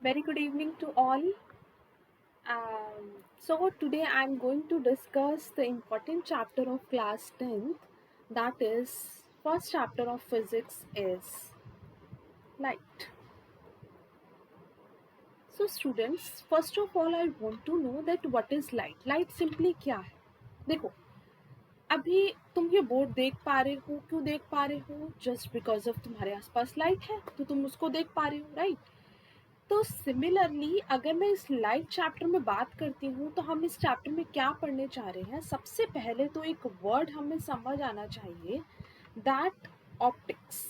Very good evening to all. So today I'm going to discuss the important chapter of class 10th, that is first chapter of physics is light. So students, first of all I want to know that what is light. Light simply क्या है? देखो, अभी तुम ये board देख पा रहे हो, क्यों देख पा रहे हो? जस्ट बिकॉज ऑफ तुम्हारे आसपास लाइट है तो तुम उसको देख पा रहे हो, राइट? तो सिमिलरली अगर मैं इस लाइट चैप्टर में बात करती हूँ तो हम इस चैप्टर में क्या पढ़ने चाह रहे हैं? सबसे पहले तो एक वर्ड हमें समझ आना चाहिए, दैट ऑप्टिक्स।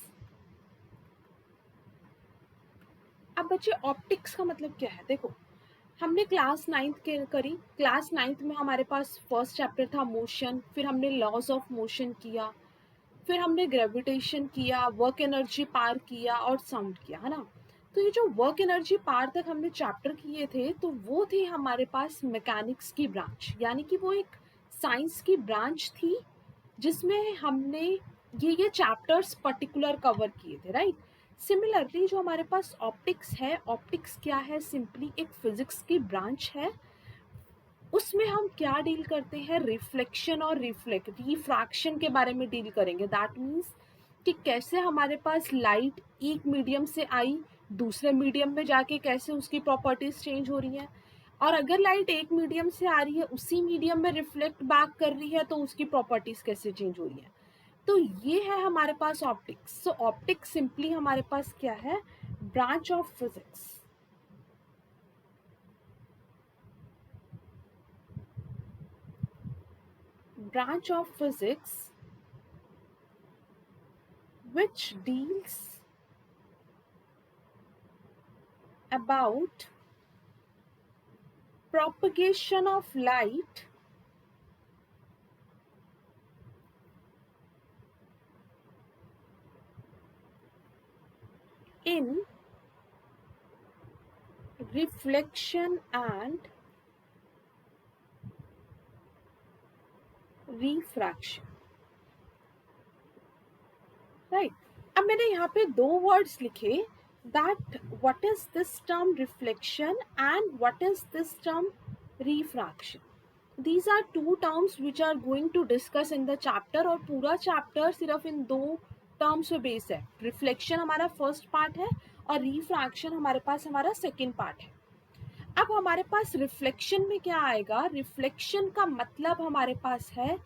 अब बच्चे ऑप्टिक्स का मतलब क्या है? देखो, हमने क्लास 9th के करी। क्लास 9th में हमारे पास फर्स्ट चैप्टर था मोशन, फिर हमने लॉज ऑफ मोशन किया, फिर हमने ग्रेविटेशन किया, वर्क एनर्जी पार किया और साउंड किया, है ना? तो ये जो वर्क एनर्जी पार तक हमने चैप्टर किए थे तो वो थी हमारे पास मैकेनिक्स की ब्रांच, यानी कि वो एक साइंस की ब्रांच थी जिसमें हमने ये चैप्टर्स पर्टिकुलर कवर किए थे, राइट? सिमिलरली जो हमारे पास ऑप्टिक्स है, ऑप्टिक्स क्या है? सिंपली एक फिजिक्स की ब्रांच है। उसमें हम क्या डील करते हैं? रिफ्लेक्शन और रिफ्रैक्शन के बारे में डील करेंगे। दैट मीन्स कि कैसे हमारे पास लाइट एक मीडियम से आई, दूसरे मीडियम में जाके कैसे उसकी प्रॉपर्टीज चेंज हो रही हैं, और अगर लाइट एक मीडियम से आ रही है, उसी मीडियम में रिफ्लेक्ट बैक कर रही है, तो उसकी प्रॉपर्टीज कैसे चेंज हो रही है। तो ये है हमारे पास ऑप्टिक्स। सो ऑप्टिक्स सिंपली हमारे पास क्या है? Branch of physics. Branch of physics which deals about propagation of light in reflection and refraction, right? अब मैंने यहाँ पे दो वर्ड्स लिखे, that what is this term reflection and what is this term refraction. These are two terms which are going to discuss in the chapter, और पूरा chapter सिर्फ इन दो टर्म्स पे बेस है। रिफ्लेक्शन हमारा फर्स्ट पार्ट है और रिफ्रैक्शन हमारे पास हमारा सेकेंड पार्ट है। अब हमारे पास रिफ्लेक्शन में क्या आएगा? रिफ्लेक्शन का मतलब हमारे पास है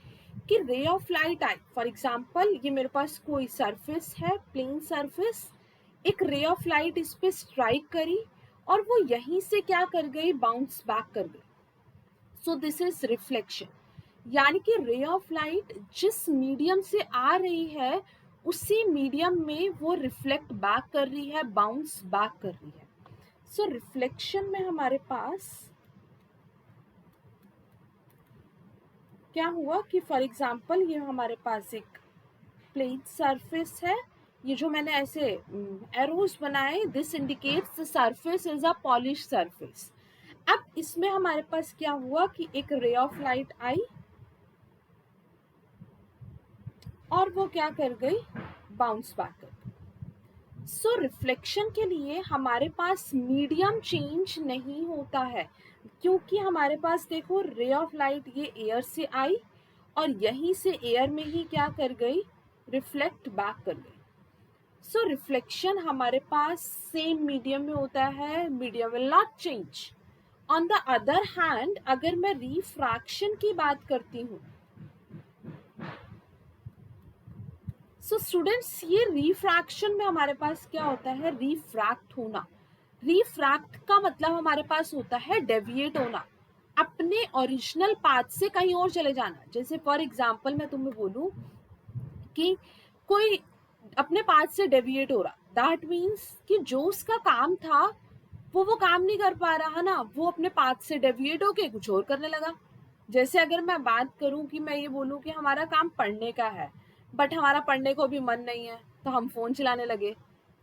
कि ray of light I, for example ये मेरे पास कोई सरफेस है, प्लेन सरफेस, एक रे ऑफ लाइट इस पे स्ट्राइक करी और वो यहीं से क्या कर गई? बाउंस बैक कर गई। सो दिस इज रिफ्लेक्शन, यानी कि रे ऑफ लाइट जिस मीडियम से आ रही है उसी मीडियम में वो रिफ्लेक्ट बैक कर रही है, बाउंस बैक कर रही है। सो रिफ्लेक्शन में हमारे पास क्या हुआ कि फॉर एग्जाम्पल ये हमारे पास एक प्लेन सरफेस है, ये जो मैंने ऐसे एरोज बनाए, this indicates the surface is a polish surface. अब इसमें हमारे पास क्या हुआ कि एक रे ऑफ लाइट आई और वो क्या कर गई? बाउंस बैक कर गई। सो रिफ्लेक्शन के लिए हमारे पास मीडियम चेंज नहीं होता है, क्योंकि हमारे पास देखो रे ऑफ लाइट ये एयर से आई और यहीं से एयर में ही क्या कर गई? रिफ्लेक्ट बैक कर गई। सो रिफ्लेक्शन हमारे पास सेम मीडियम में होता है, medium will not change. On the other hand अगर मैं रिफ्रैक्शन की बात करती हूँ, सो स्टूडेंट्स ये रिफ्रैक्शन में हमारे पास क्या होता है? रिफ्रैक्ट होना। रिफ्रैक्ट का मतलब हमारे पास होता है डेविएट होना, अपने ओरिजिनल पाथ से कहीं और चले जाना। जैसे फॉर एग्जाम्पल मैं तुम्हें बोलूं कि कोई अपने पाथ से डेविएट हो रहा, दैट मीन्स कि जो उसका काम था वो काम नहीं कर पा रहा ना, वो अपने पाथ से डेविएट होके कुछ और करने लगा। जैसे अगर मैं बात करूं कि मैं ये बोलूं कि हमारा काम पढ़ने का है बट हमारा पढ़ने को भी मन नहीं है तो हम फोन चलाने लगे,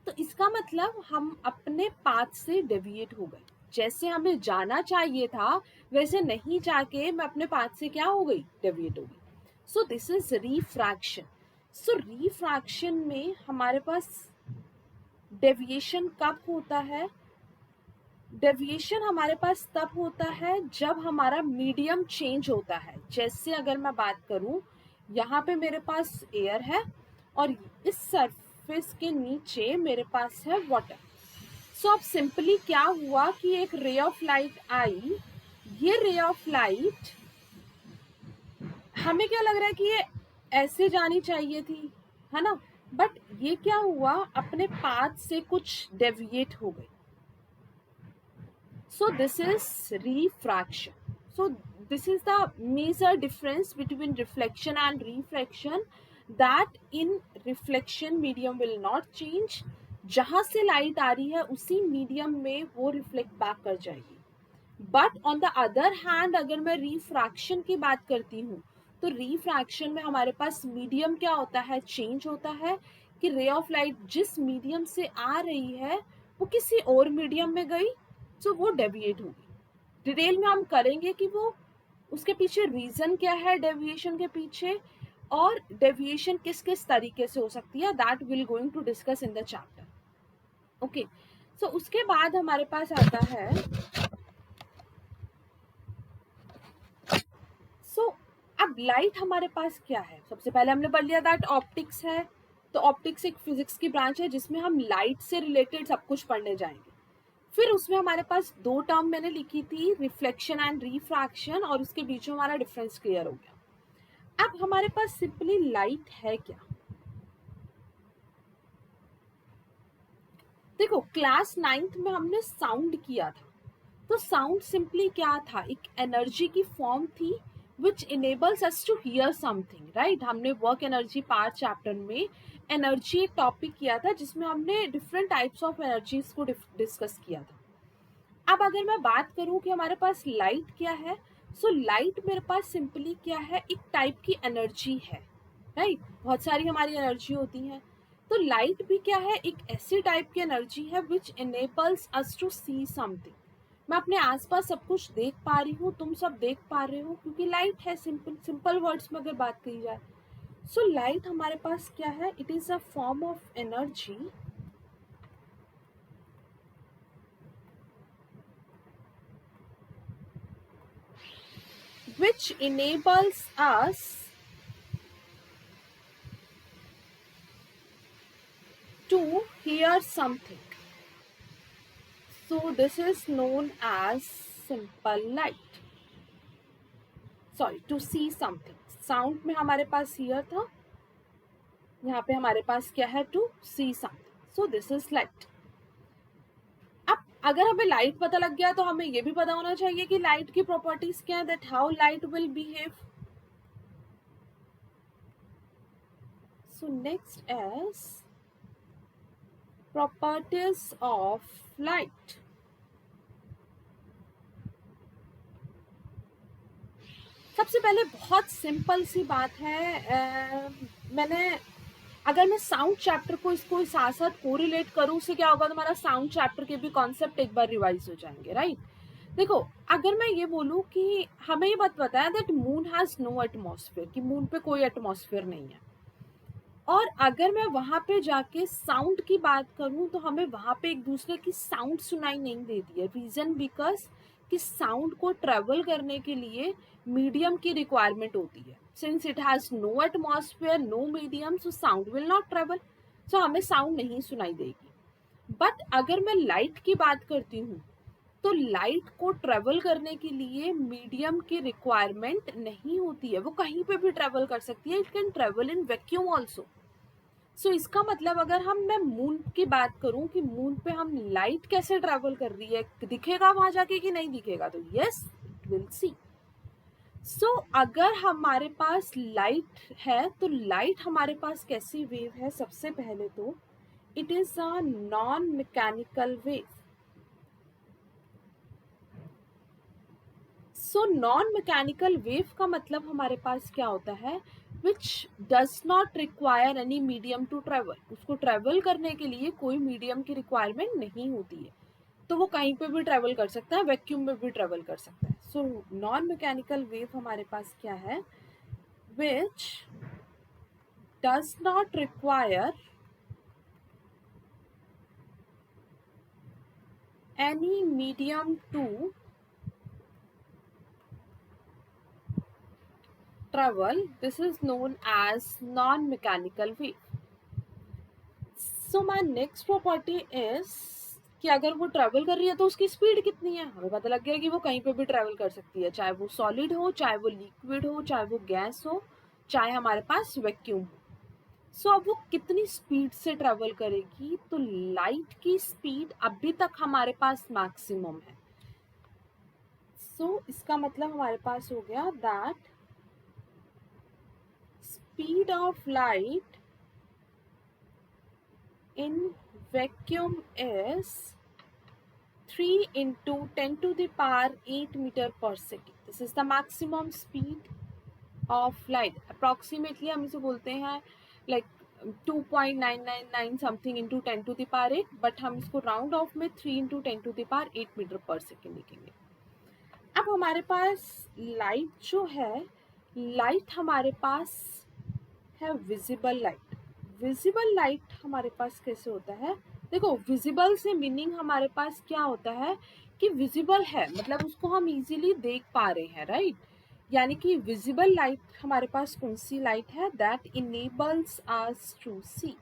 तो इसका मतलब हम अपने पाथ से डेविएट हो गए। जैसे हमें जाना चाहिए था वैसे नहीं जाके मैं अपने पाथ से क्या हो गई? डेविएट हो गई। सो this is refraction. So refraction में हमारे पास डेविएशन कब होता है? डेविएशन हमारे पास तब होता है जब हमारा मीडियम चेंज होता है। जैसे अगर मैं बात करूं, यहाँ पे मेरे पास एयर है और इस सरफेस के नीचे मेरे पास है वाटर। सो अब सिंपली क्या हुआ कि एक रे ऑफ लाइट आई, ये रे ऑफ लाइट हमें क्या लग रहा है कि ये ऐसे जानी चाहिए थी, है ना, बट ये क्या हुआ, अपने पाथ से कुछ डेविएट हो गई। So this is refraction. So this is the major difference between reflection and refraction, that in reflection medium will not change. जहाँ से लाइट आ रही है उसी मीडियम में वो रिफ्लेक्ट बैक कर जाएगी। But on the other hand अगर मैं रिफ्रैक्शन की बात करती हूँ, तो रिफ्रैक्शन में हमारे पास मीडियम क्या होता है, चेंज होता है, कि रे ऑफ लाइट जिस मीडियम से आ रही है वो किसी और मीडियम में गई, तो वो डेविएट होगी। डिटेल में हम करेंगे कि वो उसके पीछे रीजन क्या है डेविएशन के पीछे, और डेविएशन किस किस तरीके से हो सकती है, that will going to discuss in the chapter. Okay, so उसके बाद हमारे पास आता है, सो अब लाइट हमारे पास क्या है। सबसे पहले हमने पढ़ लिया दैट ऑप्टिक्स है। तो ऑप्टिक्स एक फिजिक्स की ब्रांच है जिसमें हम लाइट से रिलेटेड सब कुछ पढ़ने जाएंगे। फिर उसमें हमारे पास दो टर्म मैंने लिखी थी, रिफ्लेक्शन एंड रिफ्रैक्शन, और उसके बीच में हमारा डिफरेंस क्लियर हो गया। अब हमारे पास सिंपली लाइट है क्या। देखो, क्लास 9th में हमने साउंड किया था। तो साउंड सिंपली क्या था, एक एनर्जी की फॉर्म थी which enables us to hear something, right. हमने वर्क एनर्जी पार्ट चैप्टर में एनर्जी एक टॉपिक किया था जिसमें हमने डिफरेंट टाइप्स ऑफ एनर्जीज को डिस्कस किया था। अब अगर मैं बात करूं कि हमारे पास लाइट क्या है, सो लाइट मेरे पास सिंपली क्या है, एक टाइप की एनर्जी है, राइट। बहुत सारी हमारी एनर्जी होती है, तो लाइट भी क्या है, एक ऐसी टाइप की एनर्जी है which enables us to see something. मैं अपने आसपास सब कुछ देख पा रही हूँ, तुम सब देख पा रहे हो, क्योंकि लाइट है। सिंपल सिंपल वर्ड्स में अगर बात करी जाए, सो लाइट हमारे पास क्या है, it is a form of energy which enables us to hear something. So this is known as simple light. Sorry, to see something. Sound में हमारे पास hear था, यहाँ पे हमारे पास क्या है, to see something. So this is light. अब अगर हमें लाइट पता लग गया तो हमें ये भी पता होना चाहिए कि लाइट की प्रॉपर्टीज क्या है, that how light will behave. So next is properties of light. सबसे पहले बहुत सिंपल सी बात है, मैंने अगर मैं साउंड चैप्टर को इसको साथ साथ कोरिलेट करूँ, उससे क्या होगा, तुम्हारा साउंड चैप्टर के भी कॉन्सेप्ट एक बार रिवाइज हो जाएंगे, राइट। देखो, अगर मैं ये बोलूँ कि हमें ये बात पता है that moon has no atmosphere, कि मून पे कोई एटमॉस्फेयर नहीं है, और अगर मैं वहां पे जाके साउंड की बात करूं तो हमें वहां पे एक दूसरे की साउंड सुनाई नहीं देती है। रीजन बिकॉज कि साउंड को ट्रेवल करने के लिए मीडियम की रिक्वायरमेंट होती है। Since it has no atmosphere, no medium, so sound will not travel, so हमें साउंड नहीं सुनाई देगी। बट अगर मैं लाइट की बात करती हूँ, तो लाइट को ट्रेवल करने के लिए मीडियम की रिक्वायरमेंट नहीं होती है, वो कहीं पे भी ट्रेवल कर सकती है। It can travel in vacuum also. So इसका मतलब अगर मैं मून की बात करूं कि मून पे हम लाइट कैसे ट्रेवल कर रही है, दिखेगा वहां जाके कि नहीं दिखेगा, तो यस, इट विल सी। सो अगर हमारे पास लाइट है तो लाइट हमारे पास कैसी वेव है, सबसे पहले तो it is a non mechanical wave. So non mechanical wave का मतलब हमारे पास क्या होता है, which does not require any medium to travel. उसको ट्रेवल करने के लिए कोई मीडियम की रिक्वायरमेंट नहीं होती है, तो वो कहीं पे भी ट्रेवल कर सकता है, वैक्यूम में भी ट्रेवल कर सकता है। सो नॉन मैकेनिकल वेव हमारे पास क्या है, which does not require any medium to travel, this is known as non-mechanical wave. So my next property is कि अगर वो ट्रैवल कर रही है तो उसकी स्पीड कितनी है, हमें पता लग गया कि वो कहीं पे भी ट्रैवल कर सकती है, चाहे वो सॉलिड हो, चाहे वो लिक्विड हो, चाहे वो गैस हो, चाहे हमारे पास वैक्यूम हो। सो अब वो कितनी स्पीड से ट्रैवल करेगी, तो लाइट की स्पीड अभी तक हमारे पास मैक्सिमम है। सो इसका मतलब हमारे पास हो गया that speed of light in vacuum is 3 into 10 to the power 8 meter per second. This is the maximum speed of light. Approximately हम इसे बोलते हैं like 2.999 something into 10 to the power 8, but हम इसको round off में 3 into 10 to the power 8 meter per second लिखेंगे। अब हमारे पास लाइट जो है, लाइट हमारे पास है विजिबल लाइट। विजिबल लाइट हमारे पास कैसे होता है, देखो विजिबल से मीनिंग हमारे पास क्या होता है कि विजिबल है मतलब उसको हम इजीली देख पा रहे हैं, राइट। यानी कि विजिबल लाइट हमारे पास कौन सी लाइट है, दैट इनेबल्स अस टू सी।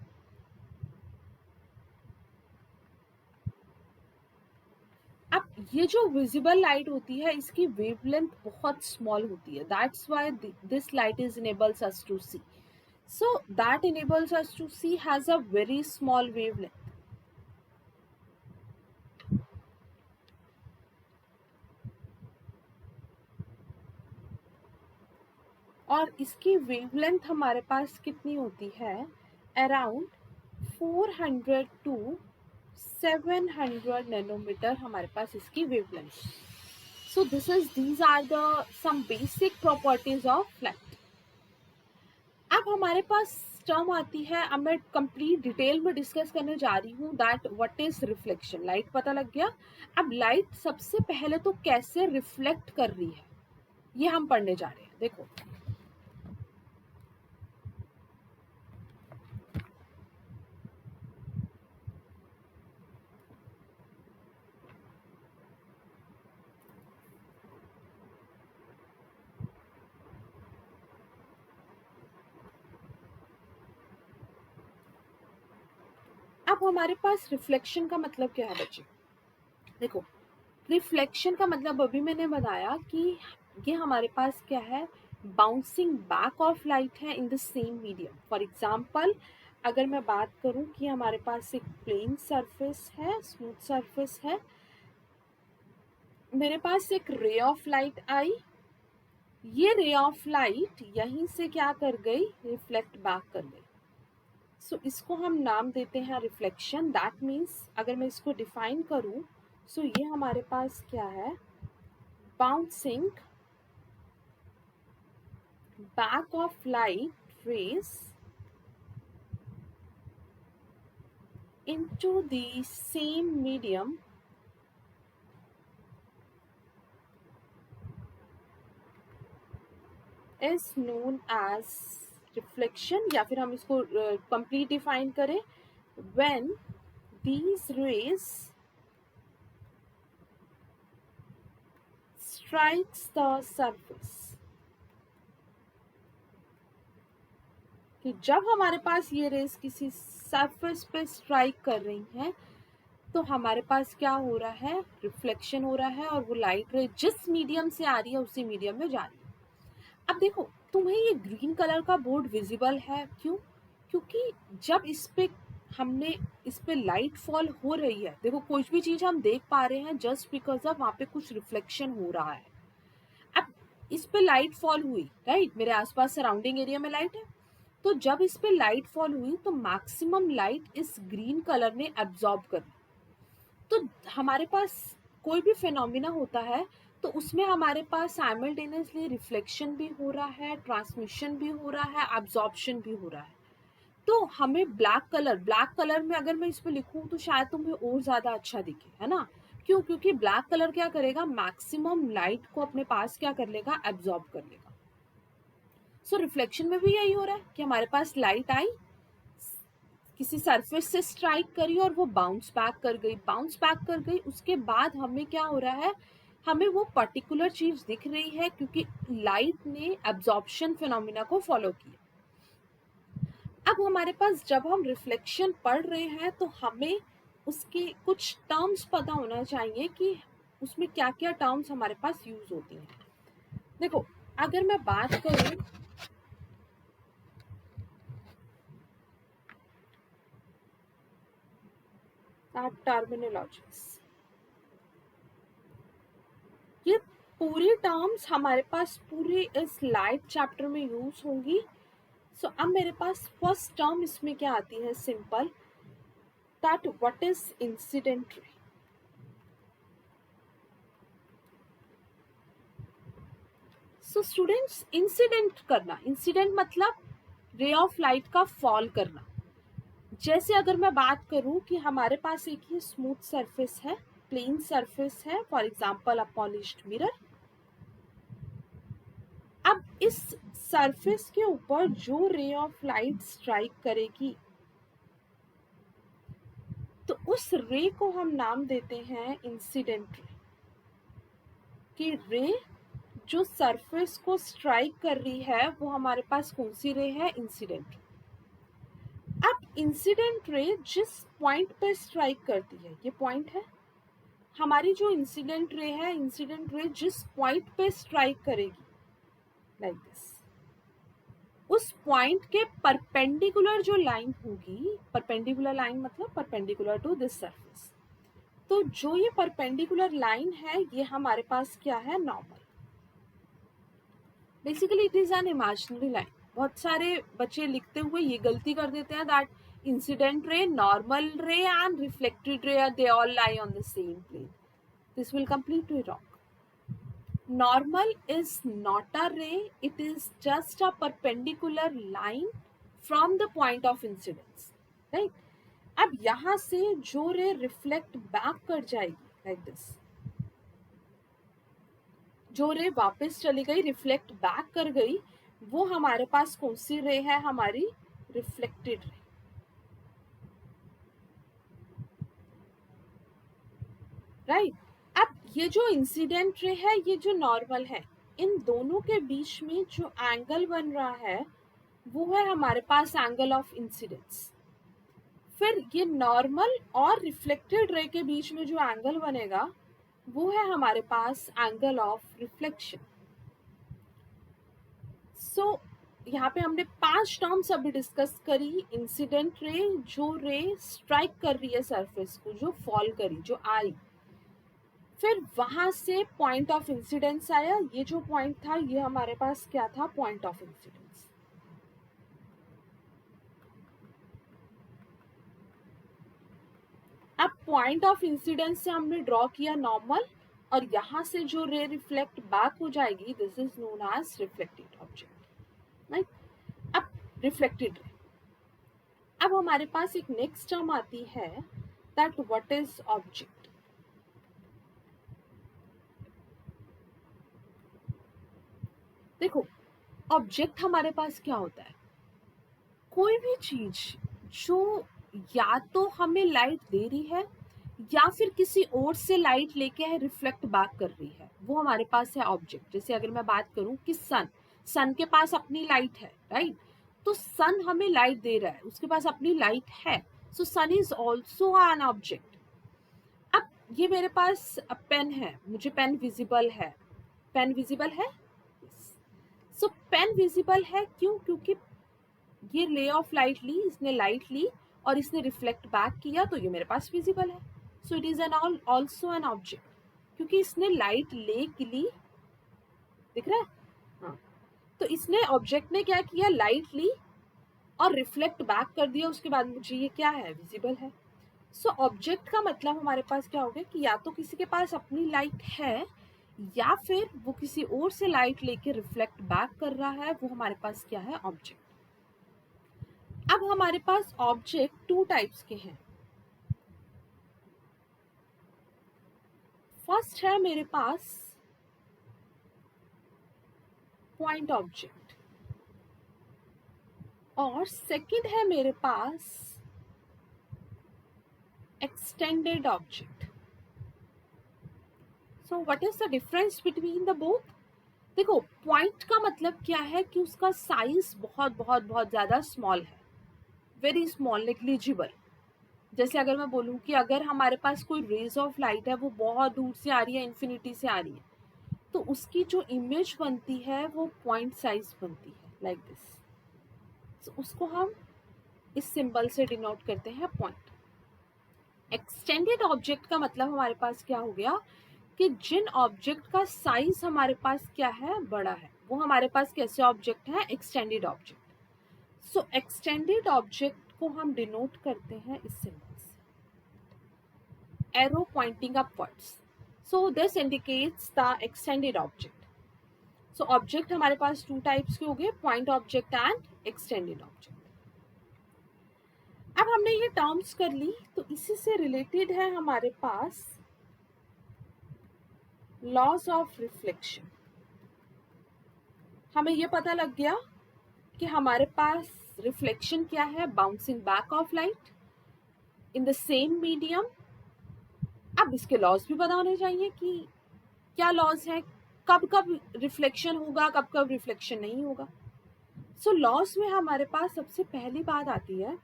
अब ये जो विजिबल लाइट होती है इसकी वेवलेंथ बहुत स्मॉल होती है, that's why this light is enables us to see. So that enables us to see has a very small wavelength. और इसकी वेवलेंथ हमारे पास कितनी होती है, अराउंड 400 टू 700 नैनोमीटर हमारे पास इसकी wavelength. So these are the some basic properties of light. अब हमारे पास टर्म आती है, अब मैं कंप्लीट डिटेल में डिस्कस करने जा रही हूँ that what is reflection. Light पता लग गया। अब लाइट सबसे पहले तो कैसे रिफ्लेक्ट कर रही है ये हम पढ़ने जा रहे हैं। देखो अब हमारे पास रिफ्लेक्शन का मतलब क्या है बच्चे, देखो रिफ्लेक्शन का मतलब अभी मैंने बताया कि ये हमारे पास क्या है, बाउंसिंग बैक ऑफ लाइट है in the same medium. For example अगर मैं बात करूं कि हमारे पास एक प्लेन सरफेस है, स्मूथ सरफेस है, मेरे पास एक रे ऑफ लाइट आई, ये रे ऑफ लाइट यहीं से क्या कर गई, रिफ्लेक्ट बैक कर गई। सो इसको हम नाम देते हैं रिफ्लेक्शन। दैट मीन्स अगर मैं इसको डिफाइन करूं, सो ये हमारे पास क्या है, bouncing back of light rays into the same medium is known as reflection, या फिर हम इसको कंप्लीट डिफाइन करें, when these rays strikes the surface, कि जब हमारे पास ये रेस किसी सरफेस पे स्ट्राइक कर रही हैं तो हमारे पास क्या हो रहा है, रिफ्लेक्शन हो रहा है, और वो लाइट रे जिस मीडियम से आ रही है उसी मीडियम में जा रही है। अब देखो तुम्हें ये ग्रीन कलर का बोर्ड विजिबल है, क्यों, क्योंकि जब हमने इस पे लाइट फॉल हो रही है, देखो कोई भी चीज हम देख पा रहे हैं जस्ट बिकॉज ऑफ वहां पे कुछ रिफ्लेक्शन हो रहा है। अब इस पे लाइट फॉल हुई, राइट, मेरे आसपास सराउंडिंग एरिया में लाइट है, तो जब इस पे लाइट फॉल हुई तो मैक्सिमम लाइट इस ग्रीन कलर ने एब्जॉर्ब कर ली। तो हमारे पास कोई भी फिनोमिना होता है तो उसमें हमारे पास साइमल्टेनियसली रिफ्लेक्शन भी हो रहा है, ट्रांसमिशन भी हो रहा है, एब्जॉर्प्शन भी हो रहा है। तो हमें ब्लैक कलर में अगर मैं इस पे लिखूं तो शायद तुम्हें और ज्यादा अच्छा दिखे, है ना, क्यों, क्योंकि ब्लैक कलर क्या करेगा, मैक्सिमम लाइट को अपने पास क्या कर लेगा, एब्जॉर्ब कर लेगा। सो रिफ्लेक्शन में भी यही हो रहा है कि हमारे पास लाइट आई, किसी सरफेस से स्ट्राइक करी और वो बाउंस बैक कर गई, उसके बाद हमें क्या हो रहा है, हमें वो पर्टिकुलर चीज दिख रही है क्योंकि लाइट ने एब्जॉर्प्शन फिनोमिना को फॉलो किया। अब हमारे पास जब हम रिफ्लेक्शन पढ़ रहे हैं तो हमें उसके कुछ टर्म्स पता होना चाहिए कि उसमें क्या क्या टर्म्स हमारे पास यूज होती हैं। देखो, अगर मैं बात करूं टर्मिनोलॉजीज, ये पूरी टर्म्स हमारे पास पूरे इस लाइट चैप्टर में यूज होंगी। सो अब मेरे पास फर्स्ट टर्म इसमें क्या आती है, simple, that what is incident ray. So students, incident करना, इंसिडेंट मतलब रे ऑफ लाइट का फॉल करना। जैसे अगर मैं बात करूं कि हमारे पास एक ही स्मूथ सरफेस है, प्लेन सरफेस है, for example a polished mirror. अब इस सरफेस के ऊपर जो रे ऑफ लाइट स्ट्राइक करेगी तो उस रे को हम नाम देते हैं इंसिडेंट रे। कि रे जो सरफेस को स्ट्राइक कर रही है वो हमारे पास कौन सी रे है, इंसिडेंट रे। अब इंसिडेंट रे जिस पॉइंट पे स्ट्राइक करती है, ये पॉइंट है हमारी जो इंसिडेंट रे है, इंसिडेंट रे जिस पॉइंट पे स्ट्राइक करेगी लाइक दिस, उस पॉइंट के परपेंडिकुलर जो लाइन होगी, परपेंडिकुलर लाइन मतलब परपेंडिकुलर टू दिस सरफेस, तो जो ये परपेंडिकुलर लाइन है ये हमारे पास क्या है, normal. Basically it is an imaginary line. बहुत सारे बच्चे लिखते हुए ये गलती कर देते हैं that incident ray, normal ray and reflected ray they all lie on the same plane. This will completely wrong. Normal is not a ray, it is just a perpendicular line from the point of incidence, right? अब यहां से जो रे reflect back कर जाएगी like this, जो रे वापस चली गई, रिफ्लेक्ट बैक कर गई, वो हमारे पास कौन सी रे है, हमारी रिफ्लेक्टेड रे, राइट? अब ये जो इंसिडेंट रे है, ये जो नॉर्मल है, इन दोनों के बीच में जो एंगल बन रहा है वो है हमारे पास एंगल ऑफ इंसिडेंस। फिर ये नॉर्मल और रिफ्लेक्टेड रे के बीच में जो एंगल बनेगा वो है हमारे पास एंगल ऑफ रिफ्लेक्शन। सो यहाँ पे हमने 5 टर्म्स अभी डिस्कस करी। इंसिडेंट रे, जो रे स्ट्राइक कर रही है सरफेस को, जो फॉल करी, जो आई, फिर वहां से पॉइंट ऑफ इंसिडेंस आया, ये जो पॉइंट था ये हमारे पास क्या था, पॉइंट ऑफ इंसिडेंस। अब पॉइंट ऑफ इंसिडेंस से हमने ड्रॉ किया नॉर्मल, और यहां से जो रे रिफ्लेक्ट बैक हो जाएगी, this is known as reflected object, right? अब रिफ्लेक्टेड रे, अब हमारे पास एक नेक्स्ट टर्म आती है दैट व्हाट इज ऑब्जेक्ट। देखो, ऑब्जेक्ट हमारे पास क्या होता है, कोई भी चीज जो या तो हमें लाइट दे रही है या फिर किसी और से लाइट लेके है रिफ्लेक्ट बैक कर रही है, वो हमारे पास है ऑब्जेक्ट। जैसे अगर मैं बात करूं कि सन के पास अपनी लाइट है, राइट? तो सन हमें लाइट दे रहा है, उसके पास अपनी लाइट है, सो सन इज ऑल्सो एन ऑब्जेक्ट। अब ये मेरे पास पेन है, मुझे पेन विजिबल है, पेन विजिबल है, सो पेन विजिबल है, क्यों? क्योंकि ये ले ऑफ लाइट ली, इसने लाइट ली और इसने रिफ्लेक्ट बैक किया, तो ये मेरे पास विजिबल है। So it is an also an object, क्योंकि इसने लाइट ले ली, दिख रहा है? हाँ, तो इसने, ऑब्जेक्ट ने क्या किया, लाइट ली और रिफ्लेक्ट बैक कर दिया, उसके बाद मुझे ये क्या है, विजिबल है। सो ऑब्जेक्ट का मतलब हमारे पास क्या हो गया कि या तो किसी के पास अपनी लाइट है या फिर वो किसी और से लाइट लेके रिफ्लेक्ट बैक कर रहा है, वो हमारे पास क्या है, ऑब्जेक्ट। अब हमारे पास ऑब्जेक्ट 2 टाइप्स के हैं। फर्स्ट है मेरे पास पॉइंट ऑब्जेक्ट, और सेकंड है मेरे पास extended object. So what is the difference between the both? देखो पॉइंट का मतलब क्या है कि उसका साइज बहुत बहुत बहुत ज़्यादा स्मॉल है, वेरी स्मॉल, नेग्लिजिबल। जैसे अगर मैं बोलूँ कि अगर हमारे पास कोई रेज ऑफ लाइट है, वो बहुत दूर से आ रही है, इन्फिनिटी से आ रही है, तो उसकी जो इमेज बनती है वो पॉइंट साइज बनती है, लाइक दिस। तो उसको हम इस सिंबल से डिनोट करते हैं पॉइंट। एक्सटेंडेड ऑब्जेक्ट का मतलब हमारे पास क्या हो गया कि जिन ऑब्जेक्ट का साइज हमारे पास क्या है, बड़ा है, वो हमारे पास कैसे ऑब्जेक्ट है, extended object. So extended object को हम डिनोट करते हैं इस सिंबल से, arrow pointing upwards. So this indicates the extended object. So object हमारे पास टू टाइप्स के हो गए, point object and extended object. अब हमने ये टर्म्स कर ली, तो इसी से रिलेटेड है हमारे पास लॉज ऑफ रिफ्लेक्शन। हमें ये पता लग गया कि हमारे पास रिफ्लेक्शन क्या है, bouncing back of light in the same medium. अब इसके लॉज भी पता होने चाहिए कि क्या लॉज है, कब कब रिफ्लेक्शन होगा, कब कब रिफ्लेक्शन नहीं होगा। सो लॉज में हमारे पास सबसे पहली बात आती है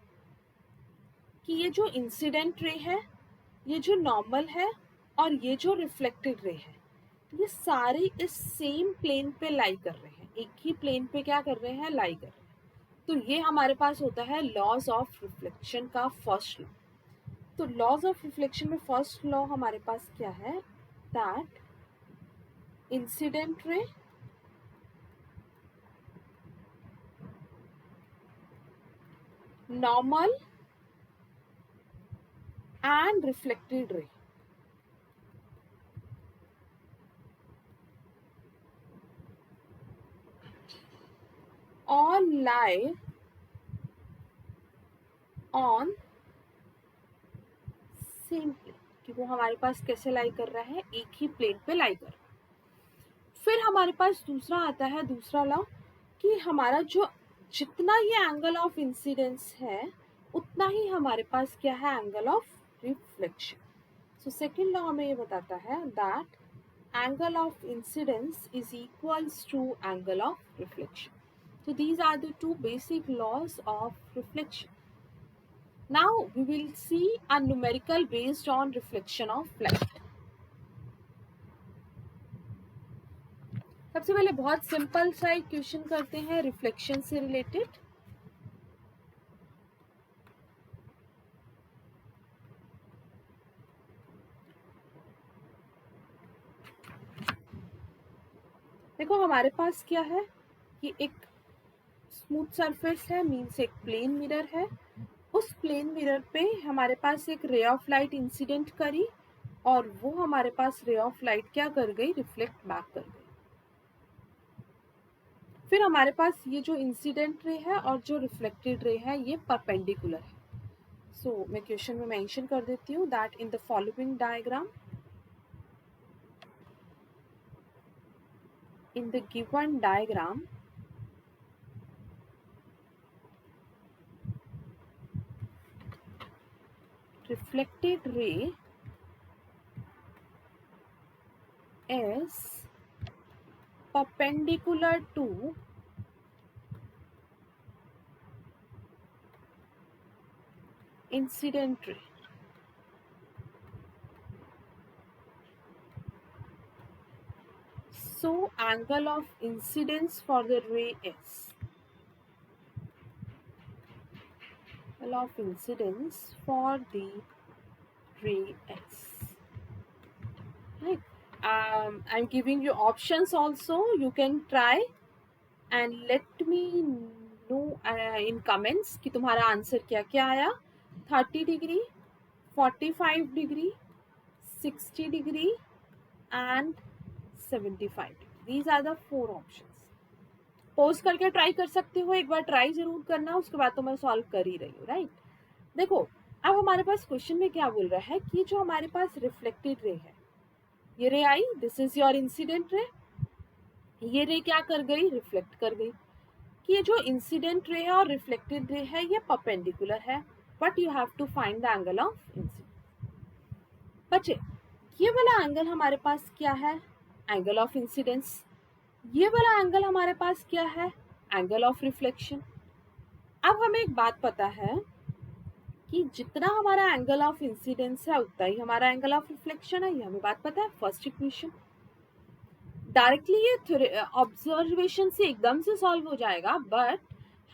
कि ये जो इंसिडेंट रे है, ये जो नॉर्मल है, और ये जो रिफ्लेक्टेड रे है, ये सारे इस सेम प्लेन पे लाई कर रहे हैं, एक ही प्लेन पे क्या कर रहे हैं, लाई कर रहे हैं। तो ये हमारे पास होता है लॉज ऑफ रिफ्लेक्शन का फर्स्ट लॉ। तो लॉज ऑफ रिफ्लेक्शन में फर्स्ट लॉ हमारे पास क्या है, that incident ray normal and reflected ray all lie on same plane, कि वो हमारे पास कैसे लाई कर रहा है, एक ही प्लेन पे लाई कर रहा है। फिर हमारे पास दूसरा आता है, दूसरा लॉ, कि हमारा जो जितना ये एंगल ऑफ इंसिडेंस है, उतना ही हमारे पास क्या है, angle of reflection. So second law हमें ये बताता है that angle of incidence is equals to angle of reflection. So these are the two basic laws of reflection. Now we will see a numerical based on reflection of light. सबसे पहले बहुत simple सा एक question करते हैं reflection से related. देखो हमारे पास क्या है कि एक स्मूथ सरफेस है, मीन्स एक प्लेन मिरर है। उस प्लेन मिरर पे हमारे पास एक रे ऑफ लाइट इंसिडेंट करी, और वो हमारे पास रे ऑफ लाइट क्या कर गई, रिफ्लेक्ट बैक कर गई। फिर हमारे पास ये जो इंसिडेंट रे है और जो रिफ्लेक्टेड रे है, ये परपेंडिकुलर है। सो मैं क्वेश्चन में मेंशन कर देती हूँ that in the following diagram, in the given diagram, reflected ray is perpendicular to incident ray. So angle of incidence for the ray is, angle of incidence for the ray is, right? I'm giving you options also, you can try and let me know in comments कि तुम्हारा answer क्या क्या आया। 30 degree, 45 degree, 60 degree and 75 degree. These are the 4 options. Pose करके try कर सकते हो, एक बार ट्राई जरूर करना, उसके बाद तो मैं सॉल्व कर ही रही हूँ, राइट। देखो अब हमारे पास क्वेश्चन में क्या बोल रहा है कि जो हमारे पास रिफ्लेक्टेड रे है, ये रे आई, this is your incident ray, ये रे क्या कर गई, रिफ्लेक्ट कर गई। कि ये जो इंसिडेंट रे है और रिफ्लेक्टेड रे है, ये परपेंडिकुलर है, but you have to find the angle of incidence. बच्चे ये वाला एंगल हमारे पास क्या है? Angle of incidence. ये वाला एंगल हमारे पास क्या है? Angle of reflection. अब हमें एक बात पता है कि जितना हमारा एंगल ऑफ इंसिडेंस है उतना ही हमारा एंगल ऑफ रिफ्लेक्शन है, ये हमें बात पता है फर्स्ट इक्वेशन। डायरेक्टली ये ऑब्जर्वेशन से एकदम से सॉल्व हो जाएगा, बट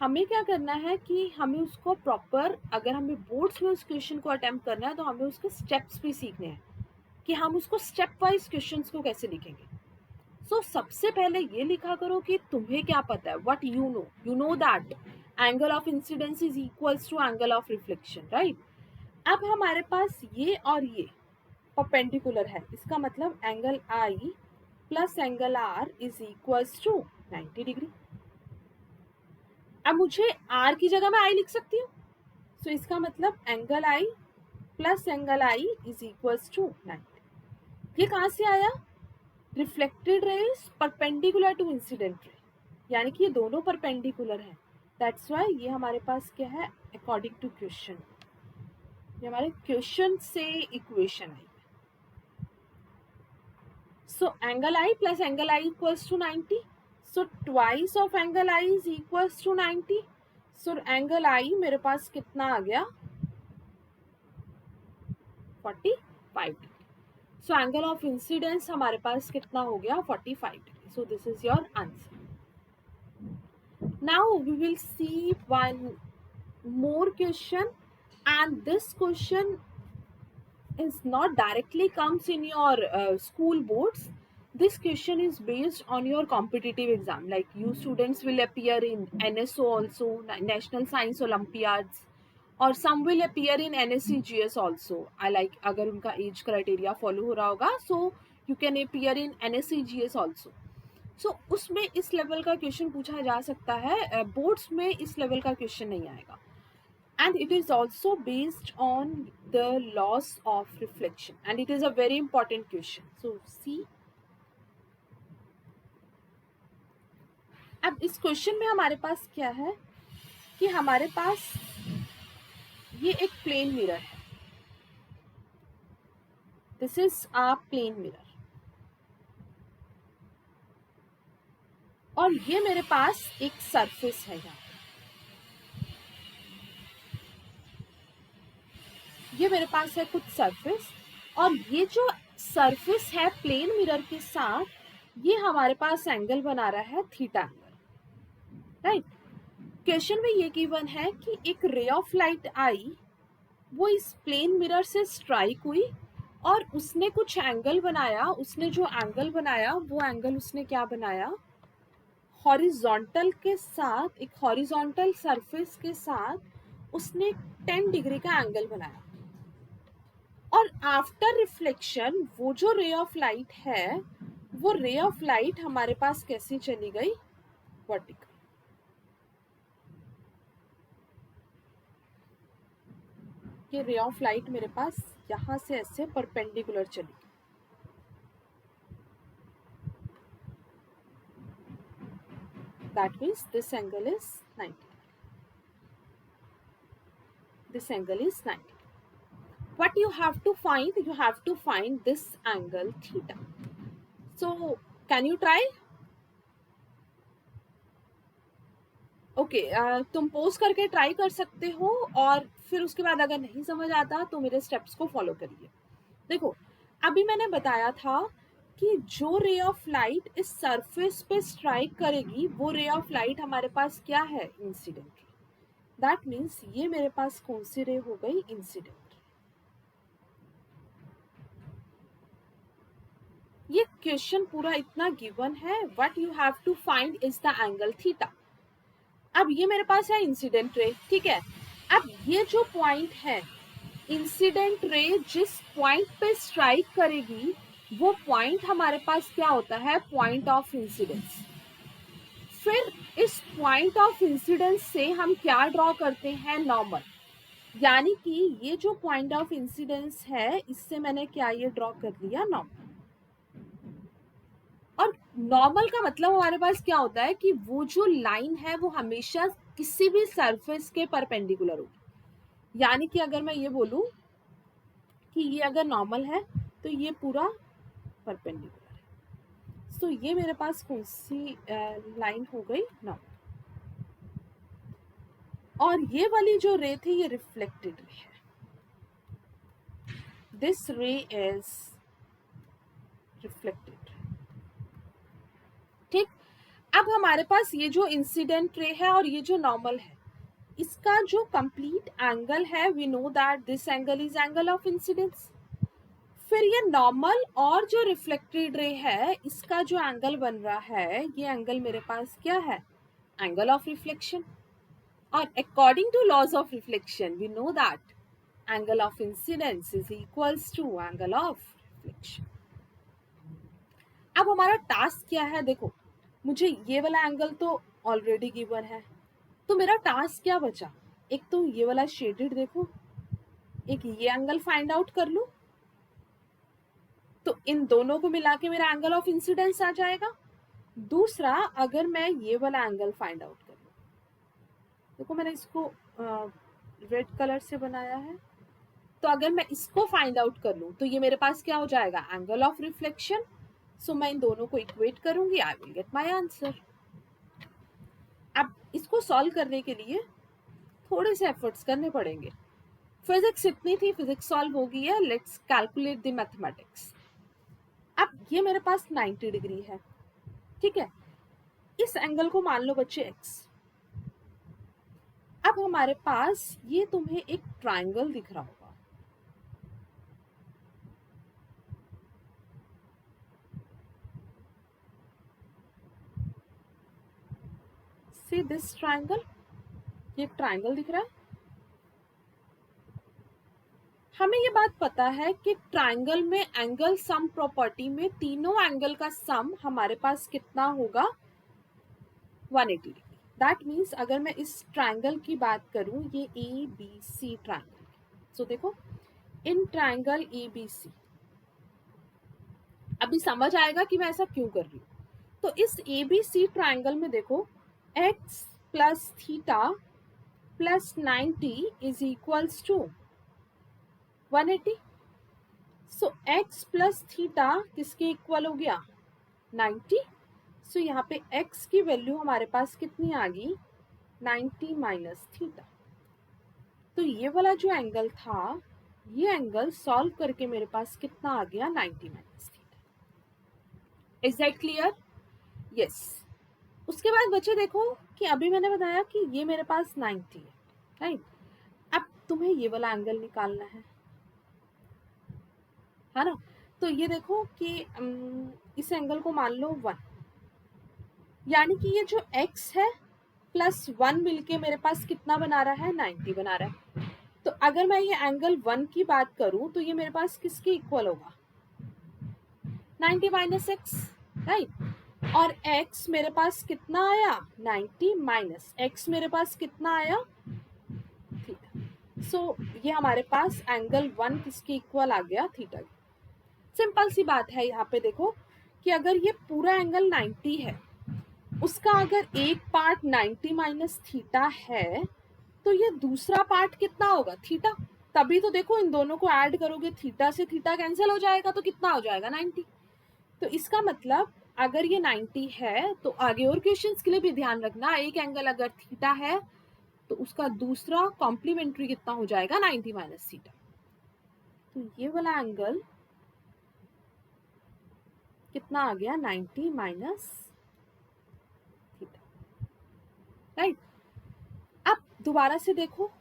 हमें क्या करना है कि हमें उसको प्रॉपर, अगर हमें बोर्ड्स में उस क्वेश्चन को अटेम्प्ट करना है तो हमें उसके स्टेप्स भी सीखने हैं कि हम उसको स्टेप वाइज क्वेश्चंस को कैसे लिखेंगे। सो सबसे पहले ये लिखा करो कि तुम्हें क्या पता है, what you know that angle of incidence is equals to angle of reflection, right. अब हमारे पास ये और ये परपेंडिकुलर है, इसका मतलब angle I plus angle R is equals to 90 degree. अब मुझे आर की जगह मैं आई लिख सकती हूँ, सो इसका मतलब angle I plus angle I is equals to 90। ये कहाँ से आया? Reflected rays perpendicular to incident ray, यानी कि ये दोनों परपेंडिकुलर हैं। दैट्स व्हाई ये हमारे पास क्या है, अकॉर्डिंग टू क्वेश्चन, ये हमारे क्वेश्चन से equation I. So angle I plus angle I equals to 90. So twice of angle I is equals to 90. So angle I मेरे पास कितना आ गया? 45 degree. So angle of incidence हमारे पास कितना हो गया? 45 degree. So this is your answer. Now we will see one more question, and this question is not directly comes in your school boards. This question is based on your competitive exam, like you students will appear in NSO also, National Science Olympiads, or some will appear in NSCGS also. I like अगर उनका age criteria follow हो रहा होगा, so you can appear in NSCGS also. So उसमें इस level का question पूछा जा सकता है, बोर्ड्स में इस लेवल का क्वेश्चन नहीं आएगा। And it is also based on the laws of reflection, and it is a very important question. So see, अब इस क्वेश्चन में हमारे पास क्या है कि हमारे पास ये एक प्लेन मिरर है, this is a plane mirror, और ये मेरे पास एक सरफेस है, यहाँ ये मेरे पास है कुछ सरफेस, और ये जो सरफेस है प्लेन मिरर के साथ, ये हमारे पास एंगल बना रहा है थीटा एंगल, राइट। क्वेश्चन में ये गिवन है कि एक रे ऑफ लाइट आई, वो इस प्लेन मिरर से स्ट्राइक हुई और उसने कुछ एंगल बनाया, उसने जो एंगल बनाया वो एंगल उसने क्या बनाया, हॉरिजॉन्टल के साथ, एक हॉरिजॉन्टल सरफेस के साथ उसने 10 डिग्री का एंगल बनाया, और आफ्टर रिफ्लेक्शन वो जो रे ऑफ लाइट है, वो रे ऑफ लाइट हमारे पास कैसे चली गई, वर्टिकल। ये रे ऑफ लाइट मेरे पास यहां से ऐसे परपेंडिकुलर चली गई, that means this angle is 90. This angle is 90. What you have to find? You have to find this angle theta. So can you try? Okay, तुम पोज करके try कर सकते हो, और फिर उसके बाद अगर नहीं समझ आता तो मेरे स्टेप्स को फॉलो करिए। देखो, अभी मैंने बताया था कि जो रे ऑफ लाइट इस सरफेस पे स्ट्राइक करेगी, वो रे ऑफ लाइट हमारे पास क्या है, इंसिडेंट रे। दैट मीन्स ये मेरे पास कौन सी रे हो गई, इंसिडेंट। ये क्वेश्चन पूरा इतना गिवन है, what you have to find is the angle theta. अब ये मेरे पास है इंसिडेंट रे, ठीक है। अब ये जो पॉइंट है, इंसिडेंट रे जिस पॉइंट पे स्ट्राइक करेगी, वो पॉइंट हमारे पास क्या होता है, पॉइंट ऑफ इंसिडेंस। फिर इस पॉइंट ऑफ इंसिडेंस से हम क्या ड्रॉ करते हैं, नॉर्मल। यानी कि ये जो पॉइंट ऑफ इंसिडेंस है, इससे मैंने क्या ये ड्रॉ कर लिया, नॉर्मल। और नॉर्मल का मतलब हमारे पास क्या होता है कि वो जो लाइन है वो हमेशा किसी भी सरफेस के परपेंडिकुलर होगी। यानी कि अगर मैं ये बोलूं कि ये अगर नॉर्मल है तो ये पूरा परपेंडिकुलर है। सो ये मेरे पास कौन सी लाइन हो गई? नॉर्मल। और ये वाली जो रे थी ये रिफ्लेक्टेड रे है। दिस रे इज रिफ्लेक्टेड। ठीक। अब हमारे पास ये जो इंसिडेंट रे है और ये जो नॉर्मल है, इसका जो कंप्लीट एंगल है, we know that this angle is angle of incidence. फिर ये नॉर्मल और जो रिफ्लेक्टेड रे है, इसका जो एंगल बन रहा है, ये एंगल मेरे पास क्या है? Angle of reflection. और according to laws of reflection we know that angle of incidence is equals to angle of reflection. अब हमारा टास्क क्या है? देखो, मुझे ये वाला एंगल तो ऑलरेडी गिवन है, तो मेरा टास्क क्या बचा? एक तो ये वाला शेडेड देखो, एक ये एंगल फाइंड आउट कर लूं, तो इन दोनों को मिला के मेरा एंगल ऑफ इंसिडेंस आ जाएगा। दूसरा, अगर मैं ये वाला एंगल फाइंड आउट कर लूं, देखो मैंने इसको रेड कलर से बनाया है, तो अगर मैं इसको फाइंड आउट कर लूं तो ये मेरे पास क्या हो जाएगा? Angle of reflection. सो मैं इन दोनों को इक्वेट करूंगी, आई विल गेट माय आंसर। अब इसको सॉल्व करने के लिए थोड़े से एफर्ट्स करने पड़ेंगे। फिजिक्स इतनी थी, फिजिक्स सॉल्व हो गई है, लेट्स कैलकुलेट द मैथमेटिक्स। अब ये मेरे पास 90 डिग्री है, ठीक है। इस एंगल को मान लो बच्चे x। अब हमारे पास ये तुम्हें एक ट्रायंगल दिख रहा होगा, सी दिस ट्रायंगल, ये ट्रायंगल दिख रहा है। हमें ये बात पता है कि ट्रायंगल में एंगल सम प्रॉपर्टी में तीनों एंगल का सम हमारे पास कितना होगा? 180 डिग्री। दैट मीन्स अगर मैं इस ट्रायंगल की बात करूं, ये ए बी सी ट्रायंगल, सो देखो in triangle A B C, अभी समझ आएगा कि मैं ऐसा क्यों कर रही हूँ। तो इस ए बी सी ट्रायंगल में देखो, x plus theta plus 90 is equals to 180। So x plus theta किसके इक्वल हो गया? 90। सो यहाँ पे x की वैल्यू हमारे पास कितनी आ गई? 90 माइनस थीटा। तो ये वाला जो एंगल था, ये एंगल सॉल्व करके मेरे पास कितना आ गया? 90 minus theta. Is that clear? Yes. उसके बाद बच्चे देखो कि अभी मैंने बताया कि ये मेरे पास 90 है, राइट। अब तुम्हें ये वाला एंगल निकालना है ना। तो ये देखो कि इस एंगल को मान लो 1, यानी कि ये जो x है प्लस 1 मिलके मेरे पास कितना बना रहा है? 90 बना रहा है। तो अगर मैं ये एंगल 1 की बात करूं तो ये मेरे पास किसके इक्वल होगा? 90 माइनस एक्स, राइट। और x मेरे पास कितना आया? 90 माइनस x मेरे पास कितना आया? थीटा। सो ये हमारे पास एंगल 1 किसके इक्वल आ गया? थीटा। सिंपल सी बात है यहाँ पे देखो कि अगर ये पूरा एंगल 90 है, उसका अगर एक पार्ट 90 माइनस थीटा है, तो ये दूसरा पार्ट कितना होगा? थीटा। तभी तो देखो इन दोनों को ऐड करोगे, थीटा से थीटा कैंसिल हो जाएगा, तो कितना हो जाएगा? 90। तो इसका मतलब अगर ये 90 है तो आगे और क्वेश्चंस के लिए भी ध्यान रखना, एक एंगल अगर थीटा है तो उसका दूसरा कॉम्प्लीमेंट्री कितना हो जाएगा? 90 माइनस थीटा। तो ये वाला एंगल कितना आ गया? 90 माइनस थीटा, राइट। अब दोबारा से देखो,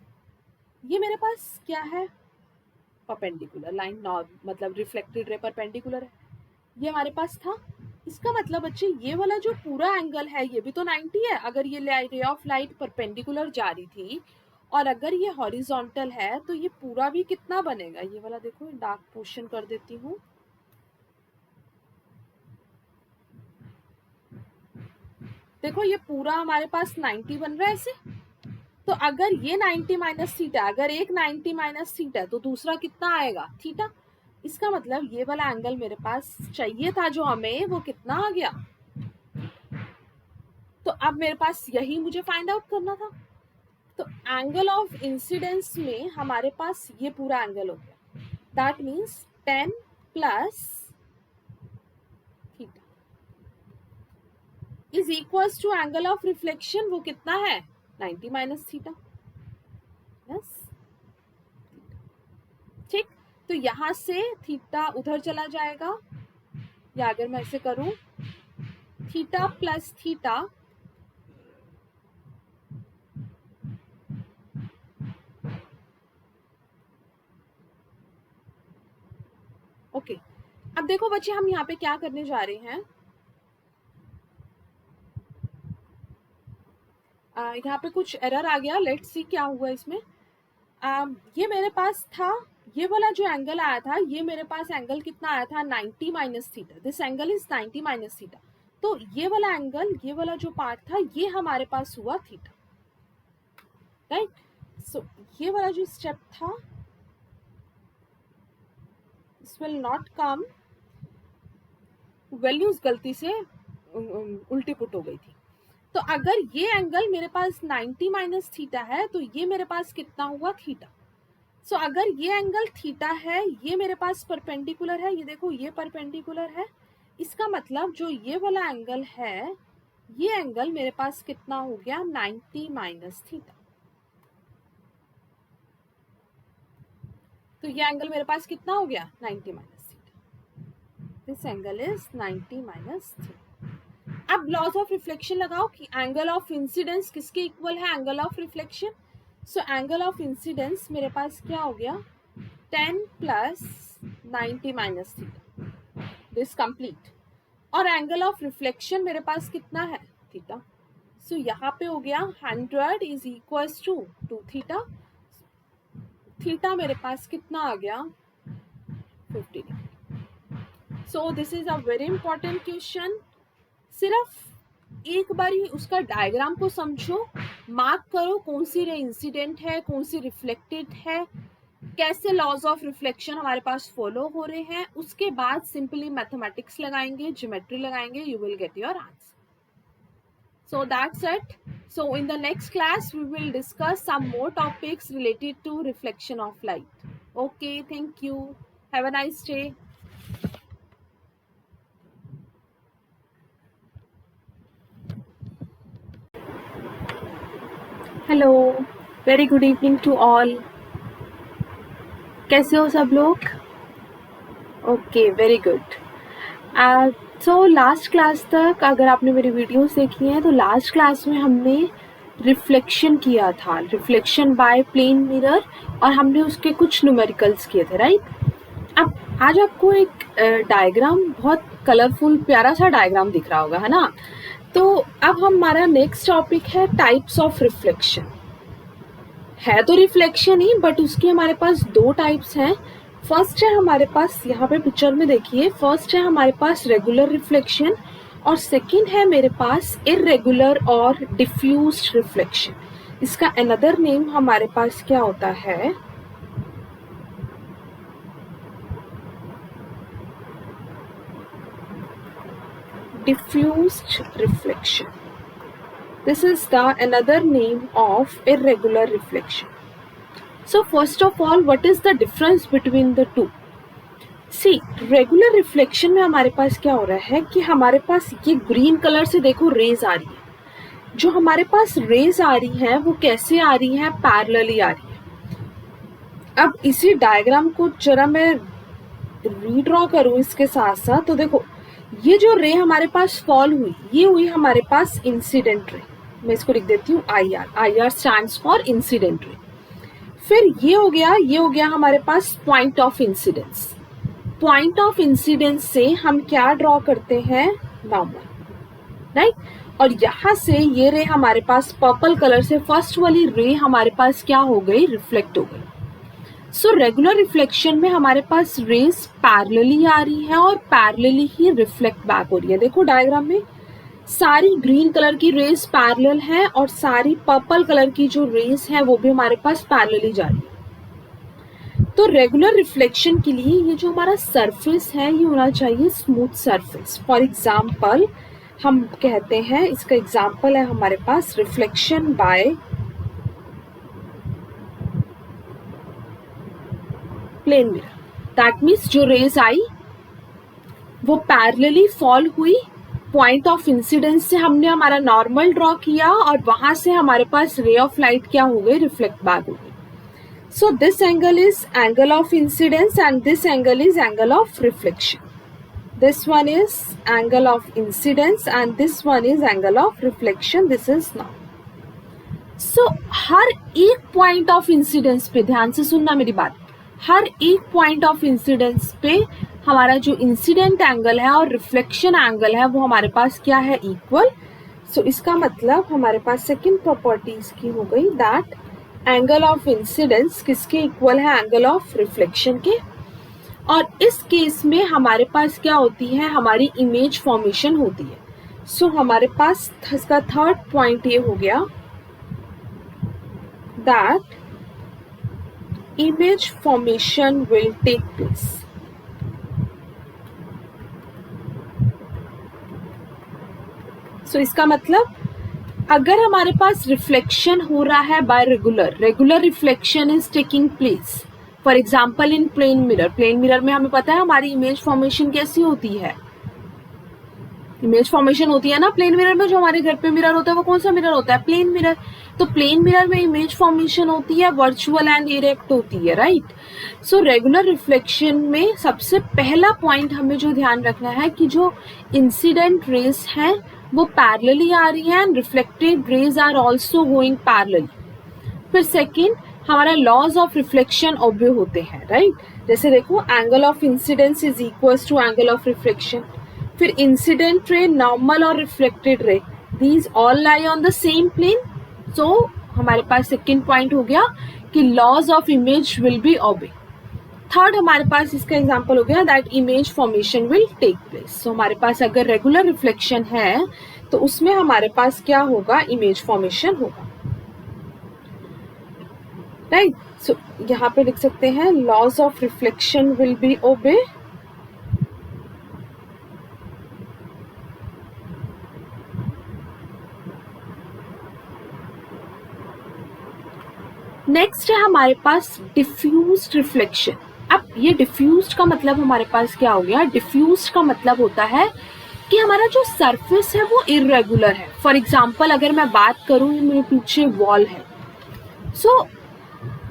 ये मेरे पास क्या है? परपेंडिकुलर लाइन, मतलब रिफ्लेक्टेड रे परपेंडिकुलर है, ये हमारे पास था। इसका मतलब बच्चे ये वाला जो पूरा एंगल है ये भी तो 90 है। अगर ये रे ऑफ लाइट परपेंडिकुलर जा रही थी और अगर ये हॉरिजॉन्टल है तो ये पूरा भी कितना बनेगा? ये वाला देखो, डार्क पोर्शन कर देती हूँ, देखो ये पूरा हमारे पास 90 बन रहा है ऐसे। तो अगर ये 90 माइनस थीटा, अगर एक 90 माइनस थीटा है तो दूसरा कितना आएगा? थीटा। इसका मतलब ये वाला एंगल मेरे पास चाहिए था जो हमें, वो कितना आ गया? तो अब मेरे पास यही मुझे फाइंड आउट करना था। तो एंगल ऑफ इंसिडेंस में हमारे पास ये पूरा एंगल हो गया। That means 10 plus theta is equals to angle of reflection, वो कितना है 90 माइनस थीटा। यस, ठीक। तो यहां से थीटा उधर चला जाएगा, या अगर मैं ऐसे करूं थीटा प्लस थीटा ओके। अब देखो बच्चे, हम यहाँ पे क्या करने जा रहे हैं, यहाँ पे कुछ एरर आ गया, लेट्स सी क्या हुआ इसमें। ये मेरे पास था, ये वाला जो एंगल आया था, ये मेरे पास एंगल कितना आया था 90 minus theta, this angle is 90 minus theta. तो ये वाला एंगल, ये वाला जो पार्ट था, ये हमारे पास हुआ थीटा, राइट। सो ये वाला जो स्टेप था, this will not come, values गलती से उल्टी पुट हो गई थी। तो अगर ये एंगल मेरे पास 90 माइनस थीटा है, तो ये मेरे पास कितना हुआ थीटा। सो अगर ये एंगल थीटा है, ये मेरे पास परपेंडिकुलर है, ये देखो ये परपेंडिकुलर है, इसका मतलब जो ये वाला एंगल है, ये एंगल मेरे पास कितना हो गया 90 माइनस थीटा। तो ये एंगल मेरे पास कितना हो गया 90 minus theta, this angle is 90 minus theta. अब लॉज ऑफ रिफ्लेक्शन लगाओ कि एंगल ऑफ इंसिडेंस किसके इक्वल है angle of reflection. So angle of incidence मेरे पास क्या हो गया 10 plus 90 minus theta, this complete. और एंगल ऑफ रिफ्लेक्शन मेरे पास कितना है थीटा। सो यहाँ पे हो गया 100 is equals to 2 theta. Theta मेरे पास कितना आ गया 50 degree. So this is a very important question. सिर्फ एक बार ही उसका डायग्राम को समझो, मार्क करो कौन सी रे इंसिडेंट है, कौन सी रिफ्लेक्टेड है, कैसे लॉज ऑफ रिफ्लेक्शन हमारे पास फॉलो हो रहे हैं। उसके बाद सिंपली मैथमेटिक्स लगाएंगे, ज्योमेट्री लगाएंगे, you will get your answer. So that's it. So in the next class we will discuss some more topics related to reflection of light. Okay, thank you. Have a nice day. Hello, very good evening to all. कैसे हो सब लोग? Okay, very good. So last class तक अगर आपने मेरी videos देखी हैं, तो लास्ट क्लास में हमने रिफ्लेक्शन किया था, रिफ्लेक्शन बाय प्लेन मिरर, और हमने उसके कुछ न्यूमेरिकल्स किए थे, राइट। अब आज आपको एक डायग्राम, बहुत कलरफुल प्यारा सा डायग्राम दिख रहा होगा, है ना। तो अब हमारा नेक्स्ट टॉपिक है टाइप्स ऑफ रिफ्लेक्शन। है तो रिफ्लेक्शन ही, बट उसके हमारे पास दो टाइप्स हैं। फर्स्ट है हमारे पास, यहाँ पे पिक्चर में देखिए, फर्स्ट है हमारे पास रेगुलर रिफ्लेक्शन, और सेकंड है मेरे पास इररेगुलर और डिफ्यूज्ड रिफ्लेक्शन। इसका अनदर नेम हमारे पास क्या होता है, diffused reflection. This is the another name of irregular reflection. So first of all, what is the difference between the two? See, regular reflection में हमारे पास क्या हो रहा है कि हमारे पास ये ग्रीन कलर से देखो रेज आ रही है। जो हमारे पास रेज आ रही है वो कैसे आ रही है, पैरेलली आ रही है। अब इसी डायग्राम को जरा मैं रीड्रॉ करूं इसके साथ साथ, तो देखो ये जो रे हमारे पास फॉल हुई, ये हुई हमारे पास इंसिडेंट रे। मैं इसको लिख देती हूँ IR, IR stands for incident ray. फिर ये हो गया हमारे पास point of incidence. Point of incidence से हम क्या ड्रॉ करते हैं, नॉर्मल, राइट। और यहाँ से ये रे हमारे पास पर्पल कलर से, फर्स्ट वाली रे हमारे पास क्या हो गई, रिफ्लेक्ट हो गई। सो रेगुलर रिफ्लेक्शन में हमारे पास रेज पैरेलली आ रही है और पैरेलली ही रिफ्लेक्ट बैक हो रही है। देखो डायग्राम में सारी ग्रीन कलर की रेज पैरेलल है, और सारी पर्पल कलर की जो रेज है वो भी हमारे पास पैरेलली जा रही है। तो रेगुलर रिफ्लेक्शन के लिए ये जो हमारा सरफेस है, ये होना चाहिए स्मूथ सरफेस। फॉर एग्जाम्पल हम कहते हैं, इसका एग्जाम्पल है हमारे पास reflection by plane mirror. That means जो रेज आई वो पैरेलली फॉल हुई, पॉइंट ऑफ इंसिडेंस से हमने हमारा नॉर्मल ड्रॉ किया और वहां से हमारे पास रे ऑफ लाइट क्या हो गई, रिफ्लेक्ट बैक हो गई. So this angle is angle of incidence and this angle is angle of reflection. This one is angle of incidence and this one is angle of reflection. This is now. So हर एक point of incidence पे ध्यान से सुनना मेरी बात, हर एक point of incidence पे हमारा जो incident angle है और reflection angle है वो हमारे पास क्या है, equal. So इसका मतलब हमारे पास second property की हो गई that angle of incidence किसके equal है, angle of reflection के. और इस केस में हमारे पास क्या होती है, हमारी इमेज फॉर्मेशन होती है. सो हमारे पास इसका थर्ड पॉइंट ये हो गया that image formation will take place. So इसका मतलब अगर हमारे पास रिफ्लेक्शन हो रहा है by regular reflection is taking place. For example in plane mirror में हमें पता है हमारी इमेज फॉर्मेशन कैसी होती है, इमेज फॉर्मेशन होती है ना प्लेन मिरर में. जो हमारे घर पे मिरर होता है वो कौन सा मिरर होता है, प्लेन मिरर. तो प्लेन मिरर में इमेज फॉर्मेशन होती है वर्चुअल एंड इरेक्ट होती है, राइट. सो रेगुलर रिफ्लेक्शन में सबसे पहला पॉइंट हमें जो ध्यान रखना है कि जो इंसिडेंट रेज हैं वो पैरेलली आ रही है and reflected rays are also going parallelly. फिर सेकेंड हमारा लॉज ऑफ रिफ्लेक्शन ओबे होते हैं, राइट. जैसे देखो angle of incidence is equals to angle of reflection. फिर इंसिडेंट रे, नॉर्मल और reflected ray, these all lie on the same plane. So हमारे पास सेकेंड पॉइंट हो गया कि laws of image will be obey. Third हमारे पास इसका एग्जांपल हो गया that image formation will take place. So हमारे पास अगर रेगुलर रिफ्लेक्शन है तो उसमें हमारे पास क्या होगा, इमेज फॉर्मेशन होगा, राइट. सो यहाँ पे लिख सकते हैं laws of reflection will be obey. Next है हमारे पास डिफ्यूज्ड रिफ्लेक्शन. अब ये डिफ्यूज्ड का मतलब हमारे पास क्या हो गया, डिफ्यूज्ड का मतलब होता है कि हमारा जो सरफेस है वो इरेगुलर है. फॉर एग्जाम्पल अगर मैं बात करूं, मेरे पीछे वॉल है, so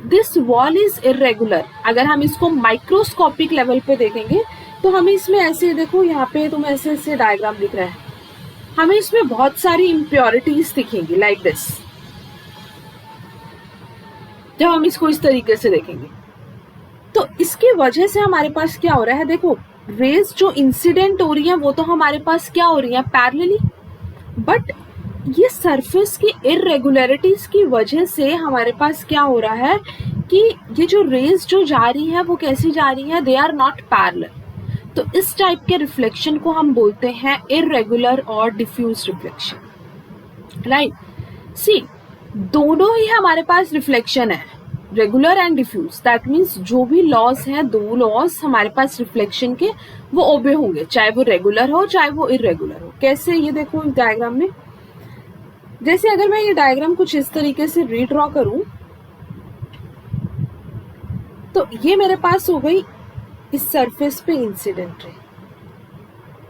this wall is irregular. अगर हम इसको माइक्रोस्कोपिक लेवल पे देखेंगे तो हमें इसमें ऐसे, देखो यहाँ पे तुम ऐसे ऐसे डायग्राम दिख रहा है, हमें इसमें बहुत सारी इम्प्योरिटीज दिखेंगी लाइक दिस. जब हम इसको इस तरीके से देखेंगे तो इसकी वजह से हमारे पास क्या हो रहा है, देखो रेज जो इंसिडेंट हो रही है वो तो हमारे पास क्या हो रही है, पैरेलली. बट ये सरफेस की इरेगुलरिटीज की वजह से हमारे पास क्या हो रहा है कि ये जो रेज जो जा रही है वो कैसी जा रही है, दे आर नॉट पैरेलल. तो इस टाइप के रिफ्लेक्शन को हम बोलते हैं इरेगुलर और डिफ्यूज रिफ्लेक्शन, राइट. सी दोनों ही हमारे पास रिफ्लेक्शन है, regular and diffuse. That means जो भी लॉज हैं, दो लॉज हमारे पास रिफ्लेक्शन के वो ओबे होंगे, चाहे वो रेगुलर हो चाहे वो इरेगुलर हो. कैसे, ये देखो इस डायग्राम में, जैसे अगर मैं ये डायग्राम कुछ इस तरीके से रीड्रॉ करूं तो ये मेरे पास हो गई इस सरफेस पे incident ray.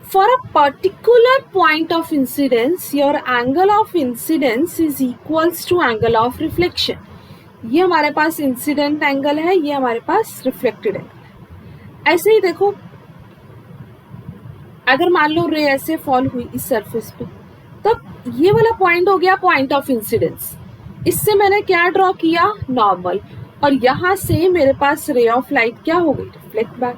For a particular point of incidence your angle of incidence is equals to angle of reflection. ये हमारे पास इंसिडेंट एंगल है, ये हमारे पास रिफ्लेक्टेड एंगल है. ऐसे ही देखो अगर मान लो रे ऐसे फॉल हुई इस सरफेस पे, तब ये वाला पॉइंट हो गया पॉइंट ऑफ इंसिडेंस. इससे मैंने क्या ड्रॉ किया, नॉर्मल, और यहां से मेरे पास रे ऑफ लाइट क्या हो गई, रिफ्लेक्ट बैक.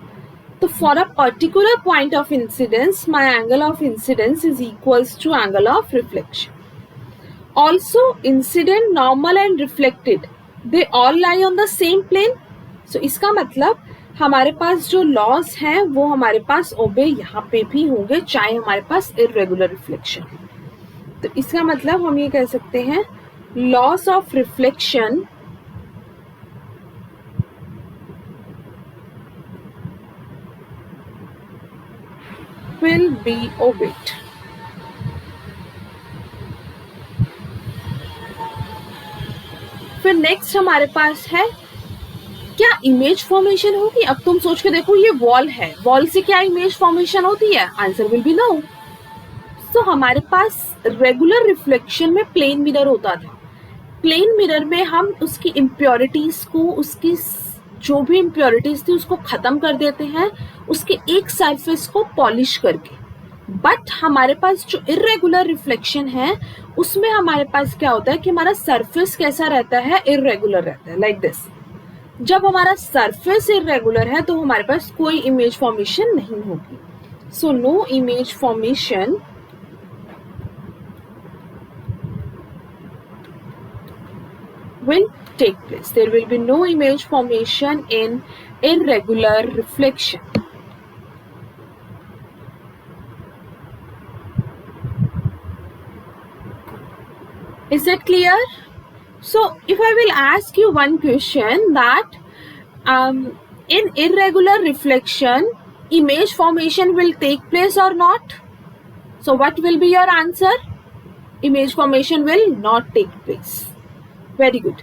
तो for a particular point of incidence my angle of incidence is equals to angle of reflection. Also incident, normal and reflected they all lie on the same plane. So इसका मतलब हमारे पास जो loss हैं वो हमारे पास ओबे यहाँ पे भी होंगे चाहे हमारे पास इरेगुलर रिफ्लेक्शन है. तो इसका मतलब हम ये कह सकते हैं loss of reflection will be obeyed. फिर नेक्स्ट हमारे पास है क्या इमेज फॉर्मेशन होगी? अब तुम सोच के देखो, ये वॉल है, वॉल से क्या इमेज फॉर्मेशन होती है? Answer will be no. तो हमारे पास रेगुलर रिफ्लेक्शन में प्लेन मिरर होता था। प्लेन मिरर में हम उसकी इम्प्योरिटीज को, उसकी जो भी इम्प्योरिटीज थी उसको खत्म कर देते हैं, उसके एक सरफेस को पॉलिश करके। बट हमारे पास जो इरेगुलर रिफ्लेक्शन है उसमें हमारे पास क्या होता है कि हमारा सरफेस कैसा रहता है? इरेगुलर रहता है, लाइक दिस। जब हमारा सरफेस इरेगुलर है तो हमारे पास कोई इमेज फॉर्मेशन नहीं होगी। So no image formation will take place. There will be no image formation in irregular reflection. Is that clear? So if I will ask you one question that in irregular reflection, image formation will take place or not? So what will be your answer? Image formation will not take place. Very good.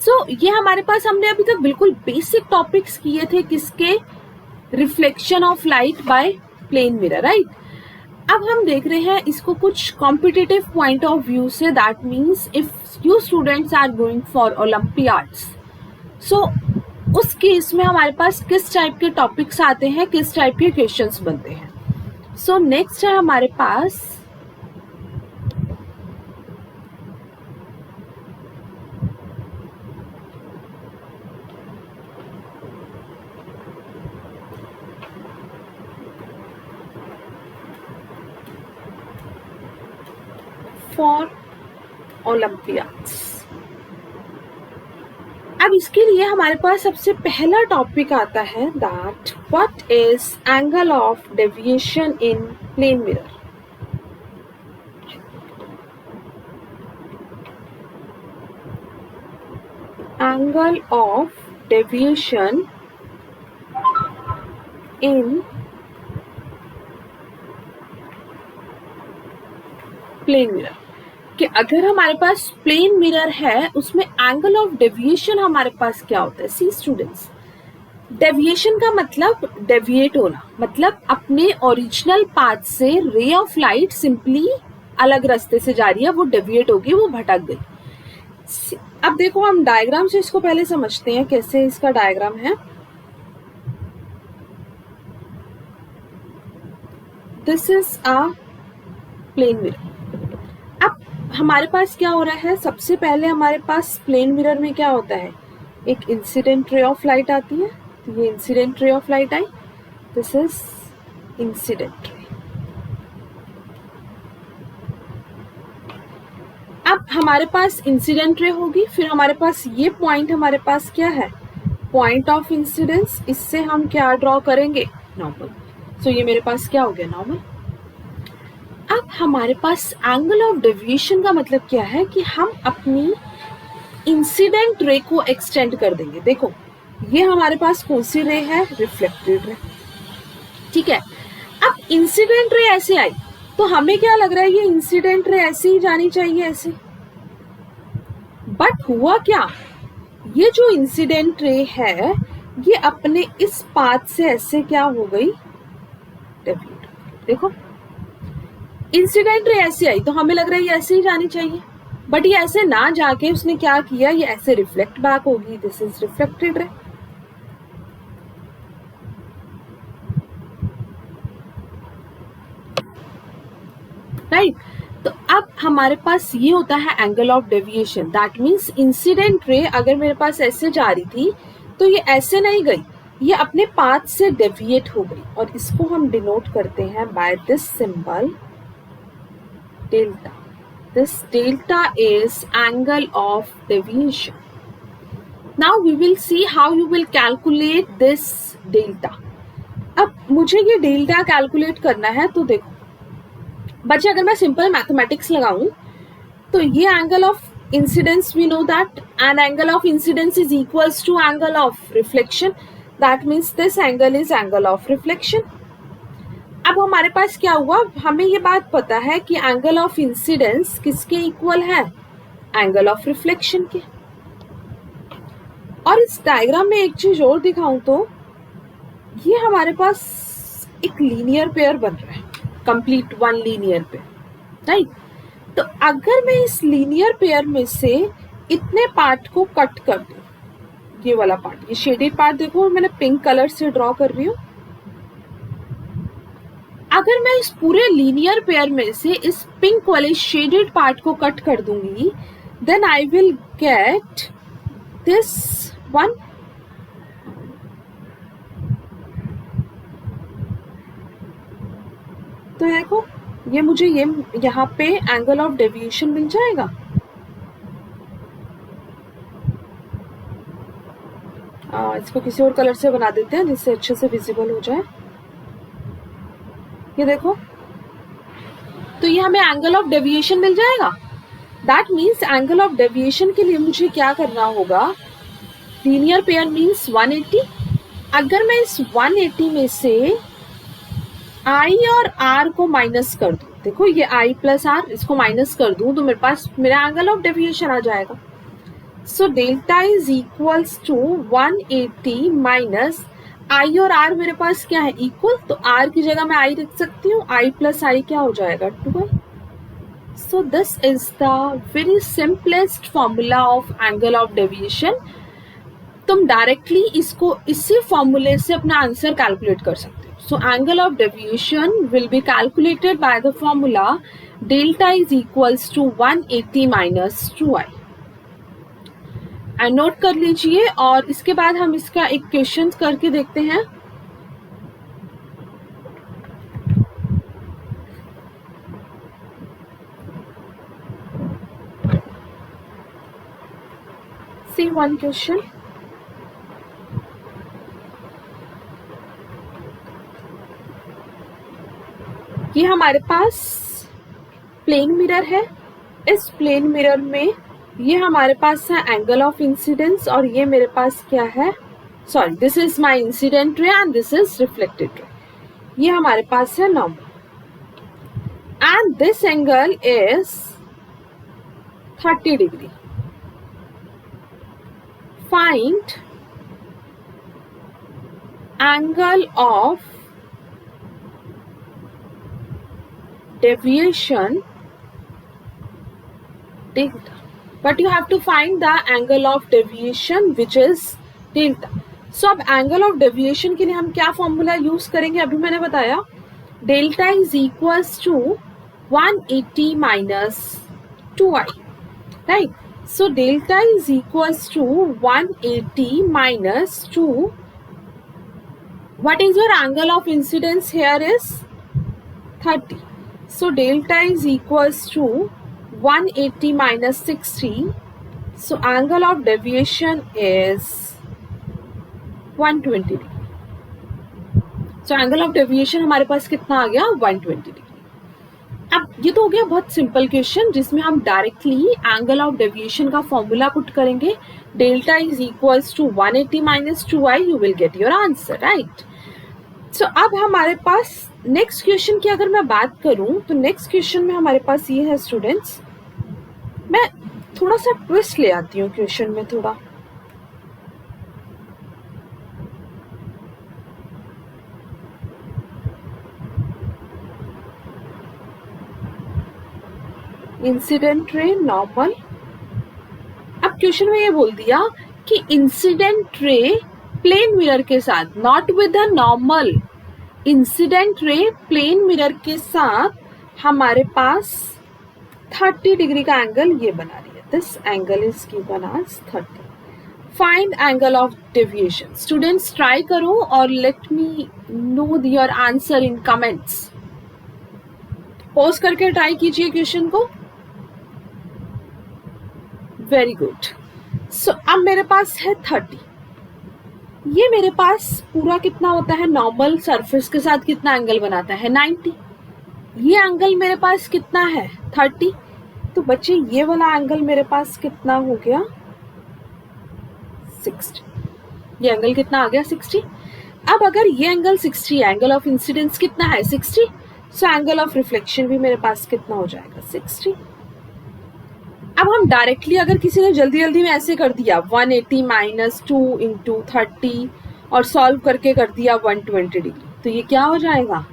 So ये हमारे पास, हमने अभी तक बिल्कुल basic topics किए थे किसके? Reflection of light by plane mirror, right. अब हम देख रहे हैं इसको कुछ कॉम्पिटिटिव पॉइंट ऑफ व्यू से। That means if you students are going for olympiads, so उस केस में हमारे पास किस टाइप के टॉपिक्स आते हैं, किस टाइप के क्वेश्चंस बनते हैं। सो नेक्स्ट है हमारे पास फॉर ओलंपियाड्स। अब इसके लिए हमारे पास सबसे पहला टॉपिक आता है that what is angle of deviation in plane mirror. Angle of deviation in plane mirror, कि अगर हमारे पास प्लेन मिरर है उसमें एंगल ऑफ डेविएशन हमारे पास क्या होता है? सी स्टूडेंट्स, डेविएशन का मतलब डेविएट होना, मतलब अपने ओरिजिनल पाथ से रे ऑफ लाइट सिंपली अलग रास्ते से जा रही है, वो डेविएट होगी, वो भटक गई। अब देखो हम डायग्राम से इसको पहले समझते हैं कैसे इसका डायग्राम है। This is a plane mirror. अब हमारे पास क्या हो रहा है? सबसे पहले हमारे पास प्लेन मिरर में क्या होता है? एक इंसिडेंट रे ऑफ लाइट आती है, तो ये incident ray of light I, this is incident ray. अब हमारे पास इंसिडेंट रे होगी, फिर हमारे पास ये पॉइंट हमारे पास क्या है? Point of incidence. इससे हम क्या ड्रॉ करेंगे? नॉर्मल। सो ये मेरे पास क्या हो गया? नॉर्मल। अब हमारे पास एंगल ऑफ डेविएशन का मतलब क्या है कि हम अपनी इंसिडेंट रे को एक्सटेंड कर देंगे। देखो ये हमारे पास कौन सी रे है? रिफ्लेक्टेड रे, ठीक है। अब इंसिडेंट रे ऐसे आई तो हमें क्या लग रहा है? ये इंसिडेंट रे ऐसे ही जानी चाहिए, ऐसे। बट हुआ क्या? ये जो इंसिडेंट रे है ये अपने इस पाथ से ऐसे क्या हो गई? डेविएट। देखो इंसिडेंट रे ऐसे आई तो हमें लग रहा है ये ऐसे ही जानी चाहिए, बट ये ऐसे ना जाके उसने क्या किया? ये ऐसे रिफ्लेक्ट बैक होगी। This is reflected ray. Right. तो अब हमारे पास ये होता है angle of deviation. That means incident ray अगर मेरे पास ऐसे जा रही थी तो ये ऐसे नहीं गई, ये अपने पाथ से डेविएट हो गई, और इसको हम डिनोट करते हैं by this symbol delta. This delta is angle of deviation. Now we will see how you will calculate this delta. अब मुझे ये डेल्टा कैलकुलेट करना है, तो देखो बच्चे अगर मैं सिंपल मैथमेटिक्स लगाऊं तो ये angle of incidence we know that an angle of incidence is equals to angle of reflection. That means this angle is angle of reflection. अब हमारे पास क्या हुआ? हमें ये बात पता है कि एंगल ऑफ इंसिडेंस किसके इक्वल है? एंगल ऑफ रिफ्लेक्शन के। और इस डायग्राम में एक चीज और दिखाऊं तो ये हमारे पास एक लीनियर पेयर बन रहा है, complete one linear pair, right. तो अगर मैं इस लीनियर पेयर में से इतने पार्ट को कट कर दूं, ये वाला पार्ट, ये शेडेड पार्ट देखो मैंने पिंक कलर से ड्रॉ कर रही हूँ, अगर मैं इस पूरे लीनियर पेयर में से इस पिंक वाले शेडेड पार्ट को कट कर दूंगी, then I will get this one. तो देखो ये मुझे ये यहाँ पे एंगल ऑफ डेविएशन मिल जाएगा। इसको किसी और कलर से बना देते हैं जिससे अच्छे से विजिबल हो जाए। ये देखो, तो ये हमें एंगल ऑफ डेविएशन मिल जाएगा। That means angle of deviation के लिए मुझे क्या करना होगा, लीनियर पेयर मीन्स 180। अगर मैं इस 180 में से I और R को माइनस कर दूं, देखो ये I प्लस R, इसको माइनस कर दूं तो मेरे पास मेरा एंगल ऑफ डेविएशन आ जाएगा। So delta is equals to 180 minus I और R मेरे पास क्या है, इक्वल, तो R की जगह मैं I रख सकती हूँ, I प्लस I क्या हो जाएगा, 2I। So this is the very simplest formula of angle of deviation. तुम डायरेक्टली इसको इसी फॉर्मूले से अपना आंसर कैलकुलेट कर सकते हो। So angle of deviation will be calculated by the formula delta is equals to 180 minus 2I। Note कर लीजिए, और इसके बाद हम इसका एक क्वेश्चन करके देखते हैं। सी वन क्वेश्चन। ये हमारे पास प्लेन मिरर है। इस प्लेन मिरर में ये हमारे पास है एंगल ऑफ इंसिडेंस, और ये मेरे पास क्या है, sorry, this is my incident ray and this is reflected ray. ये हमारे पास है normal, and this angle is 30 degree. Find angle of deviation delta, but you have to find the angle of deviation which is delta. So अब angle of deviation के लिए हम क्या formula use करेंगे, अभी मैंने बताया, delta is equals to 180 minus 2I, right. So delta is equals to 180 minus 2। what is your angle of incidence here is 30. So delta is equals to 180 minus 60. So angle of deviation is 120 degree. So angle of deviation हमारे पास कितना आ गया, 120 degree. अब ये तो हो गया बहुत सिंपल क्वेश्चन जिसमें हम डायरेक्टली एंगल ऑफ डेविएशन का फॉर्मूला पुट करेंगे। Delta is equals to 180 minus 2I, you will get your answer, right. So अब हमारे पास नेक्स्ट क्वेश्चन की अगर मैं बात करूं तो नेक्स्ट क्वेश्चन में हमारे पास ये है स्टूडेंट्स, मैं थोड़ा सा ट्विस्ट ले आती हूँ क्वेश्चन में थोड़ा। Incident ray normal. अब क्वेश्चन में ये बोल दिया कि इंसिडेंट रे प्लेन मिरर के साथ, not with a normal, incident ray plane mirror के साथ हमारे पास 30 डिग्री का एंगल ये बना रही है। This angle is given as 30। Find angle of deviation. Students try करो और let me know your answer in comments. Pause करके ट्राई कीजिए क्वेश्चन को। Very good. सो अब मेरे पास है 30। ये मेरे पास पूरा कितना होता है, नॉर्मल सरफेस के साथ कितना एंगल बनाता है, 90। ये एंगल मेरे पास कितना है, 30। तो बच्चे ये वाला एंगल मेरे पास कितना हो गया, 60। ये एंगल कितना आ गया, 60। अब अगर ये एंगल 60, एंगल ऑफ इंसिडेंस कितना है, 60। सो एंगल ऑफ रिफ्लेक्शन भी मेरे पास कितना हो जाएगा, 60। अब हम डायरेक्टली अगर किसी ने जल्दी जल्दी में ऐसे कर दिया 180 माइनस 2 इंटू 30 और सॉल्व करके कर दिया 120 डिग्री, तो ये क्या हो जाएगा?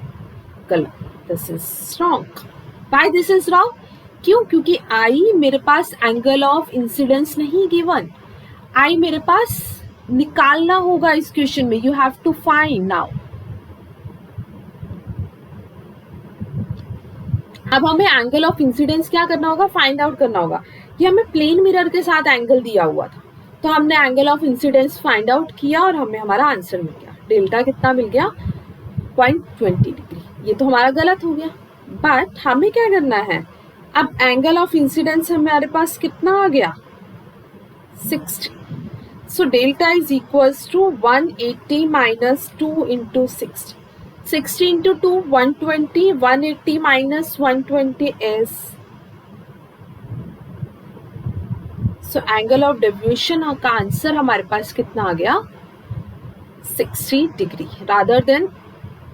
गलत. This is wrong. Why this is wrong? क्यों? क्योंकि आई मेरे पास एंगल ऑफ इंसिडेंस नहीं गिवन. आई मेरे पास निकालना होगा इस क्वेश्चन में. You have to find now. अब हमें एंगल ऑफ इंसिडेंस क्या करना होगा? फाइंड आउट करना होगा. ये हमें प्लेन मिरर के साथ एंगल दिया हुआ था, तो हमने angle of incidence find out किया और हमें हमारा आंसर मिल गया. डेल्टा कितना मिल गया? 0.20 डिग्री. ये तो हमारा गलत हो गया. बट हमें क्या करना है? अब एंगल ऑफ इंसिडेंस हमारे पास कितना आ गया? 60. So delta is equals to 180 minus 2 into 60. 60 into 2, 120, 180 minus 120 is, so angle of deviation का आंसर हमारे पास कितना आ गया? 60 degree rather than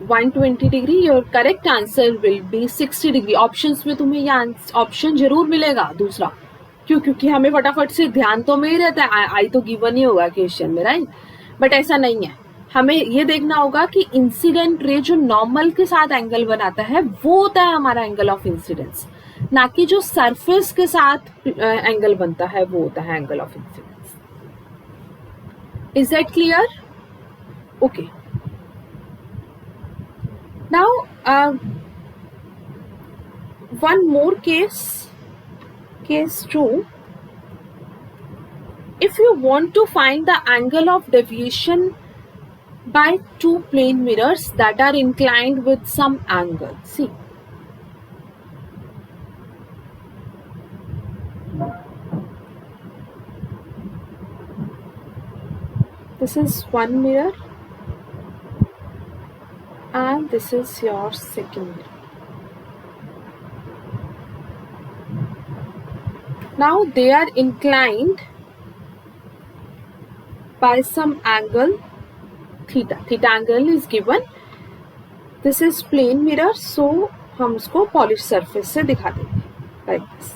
120 degree. Your correct answer will B 60 degree. Options में तुम्हें ये ऑप्शन जरूर मिलेगा दूसरा. क्यों? क्योंकि हमें फटाफट से ध्यान तो में ही रहता है, आई तो गिवन ही होगा क्वेश्चन में, राइट? बट ऐसा नहीं है. हमें ये देखना होगा कि इंसिडेंट रे जो नॉर्मल के साथ एंगल बनाता है वो होता है हमारा एंगल ऑफ इंसिडेंस, ना कि जो सरफेस के साथ एंगल बनता है वो होता है angle of incidence. Is that clear? Okay. Now one more case 2. If you want to find the angle of deviation by two plane mirrors that are inclined with some angle. See, this is one mirror and this is your second mirror. Now they are inclined by some angle theta. Theta angle is given. This is plane mirror, so हम उसको polish surface से दिखा देंगे like this.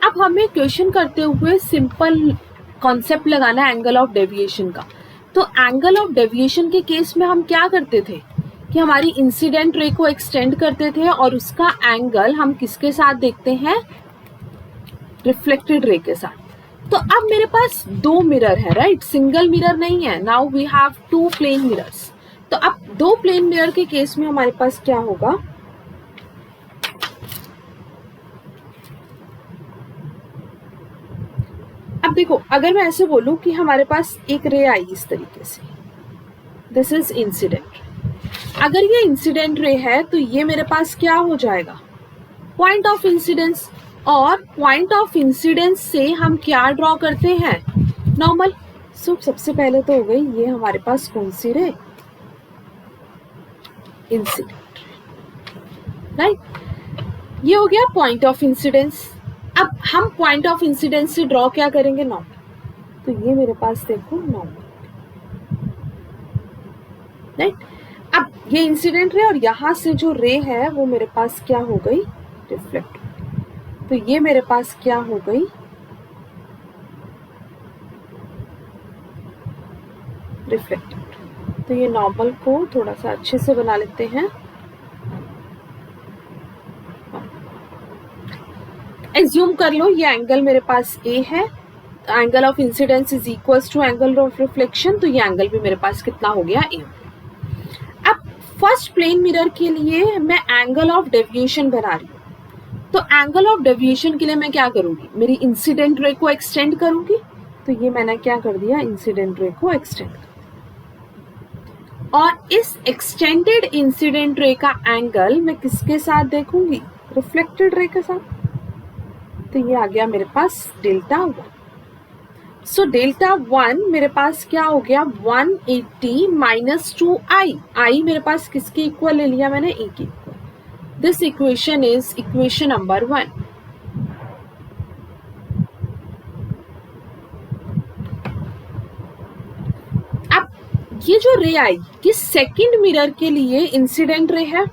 अब हमें question करते हुए simple concept लगाना है एंगल ऑफ डेविएशन का. तो एंगल ऑफ डेविएशन के केस में हम क्या करते थे कि हमारी इंसिडेंट रे को एक्सटेंड करते थे और उसका एंगल हम किसके साथ देखते हैं? रिफ्लेक्टेड रे के साथ. तो अब मेरे पास दो मिरर है, राइट? सिंगल मिरर नहीं है. Now we have two plane mirrors. तो अब दो प्लेन मिरर के केस में हमारे पास क्या होगा? अब देखो, अगर मैं ऐसे बोलूं कि हमारे पास एक रे आई इस तरीके से, दिस इज इंसिडेंट. अगर ये इंसिडेंट रे है तो ये मेरे पास क्या हो जाएगा? Point of incidence. और पॉइंट ऑफ इंसिडेंस से हम क्या ड्रॉ करते हैं? नॉर्मल. सो सबसे पहले तो हो गई ये हमारे पास कौन सी रे? Incident, right? ये हो गया पॉइंट ऑफ इंसिडेंस. अब हम पॉइंट ऑफ इंसिडेंस से ड्रॉ क्या करेंगे? नॉर्मल. तो ये मेरे पास देखो नॉर्मल, राइट? अब ये इंसिडेंट रे और यहां से जो रे है वो मेरे पास क्या हो गई? रिफ्लेक्ट. तो ये मेरे पास क्या हो गई? रिफ्लेक्टेड. तो ये नॉर्मल को थोड़ा सा अच्छे से बना लेते हैं. एज्यूम कर लो ये एंगल मेरे पास ए है. Angle of incidence is equals to angle of reflection. तो ये एंगल भी मेरे पास कितना हो गया? ए. अब फर्स्ट प्लेन मिरर के लिए मैं एंगल ऑफ डेविएशन बना रही हूँ. तो एंगल ऑफ डेविएशन के लिए मैं क्या करूंगी? मेरी इंसिडेंट रे को एक्सटेंड करूंगी. तो ये मैंने क्या कर दिया? इंसिडेंट रे को एक्सटेंड कर दिया. और इस एक्सटेंडेड इंसिडेंट रे का एंगल मैं किसके साथ देखूंगी? रिफ्लेक्टेड रे के साथ. तो ये आ गया मेरे पास डेल्टा 1. सो डेल्टा 1 मेरे पास क्या हो गया? 180 माइनस 2i. आई मेरे पास किसके इक्वल ले लिया मैंने? ए के equal. This equation is equation number 1. अब ये जो रे आई ये सेकंड मिरर के लिए इंसिडेंट रे है.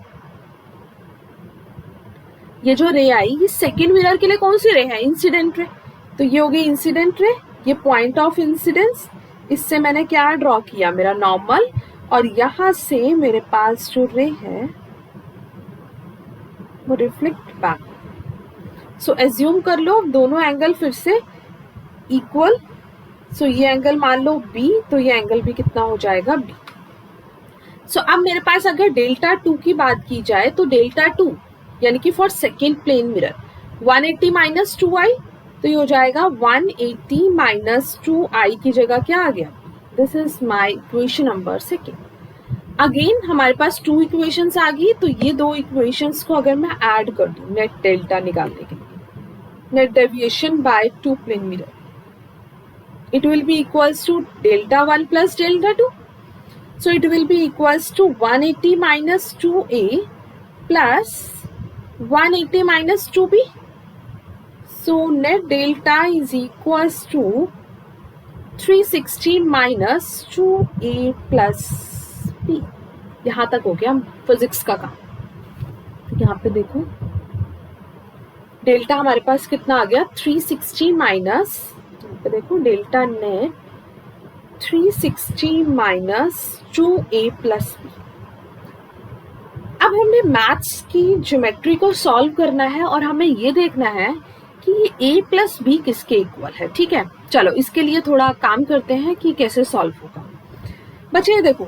ये जो रे आई ये सेकेंड मिरर के लिए कौन सी रे है? Incident ray. तो ये हो गई इंसिडेंट रे, ये पॉइंट ऑफ इंसिडेंस, इससे मैंने क्या ड्रॉ किया? मेरा नॉर्मल, और यहाँ से मेरे पास जो रे है वो रिफ्लेक्ट बैक। सो एज्यूम कर लो दोनों एंगल फिर से इक्वल। सो ये एंगल मान लो B, तो ये एंगल भी कितना हो जाएगा? B। सो अब मेरे पास अगर डेल्टा 2 की बात की जाए तो डेल्टा 2 यानी कि for second plane mirror 180 minus 2i, तो ये हो जाएगा 180 माइनस 2i की जगह क्या आ गया? This is my equation number second. Again हमारे पास 2 इक्वेशंस आ गई, तो ये 2 इक्वेशंस को अगर मैं ऐड कर दूं नेट डेल्टा निकालने के लिए, net deviation by 2 plane mirror, it will be equals to delta 1 plus delta 2. So it will be equals to 180 minus 2a plus 180 minus 2b. So net delta is equals to 360 minus 2a plus b. यहाँ तक हो गया physics का काम। यहाँ पे देखो delta हमारे पास कितना आ गया? 360 माइनस, देखो delta net 360 minus 2a plus b। अब हमने मैथ्स की ज्योमेट्री को सॉल्व करना है और हमें ये देखना है कि a प्लस b किसके इक्वल है। ठीक है, चलो इसके लिए थोड़ा काम करते हैं कि कैसे सॉल्व होगा। बच्चे देखो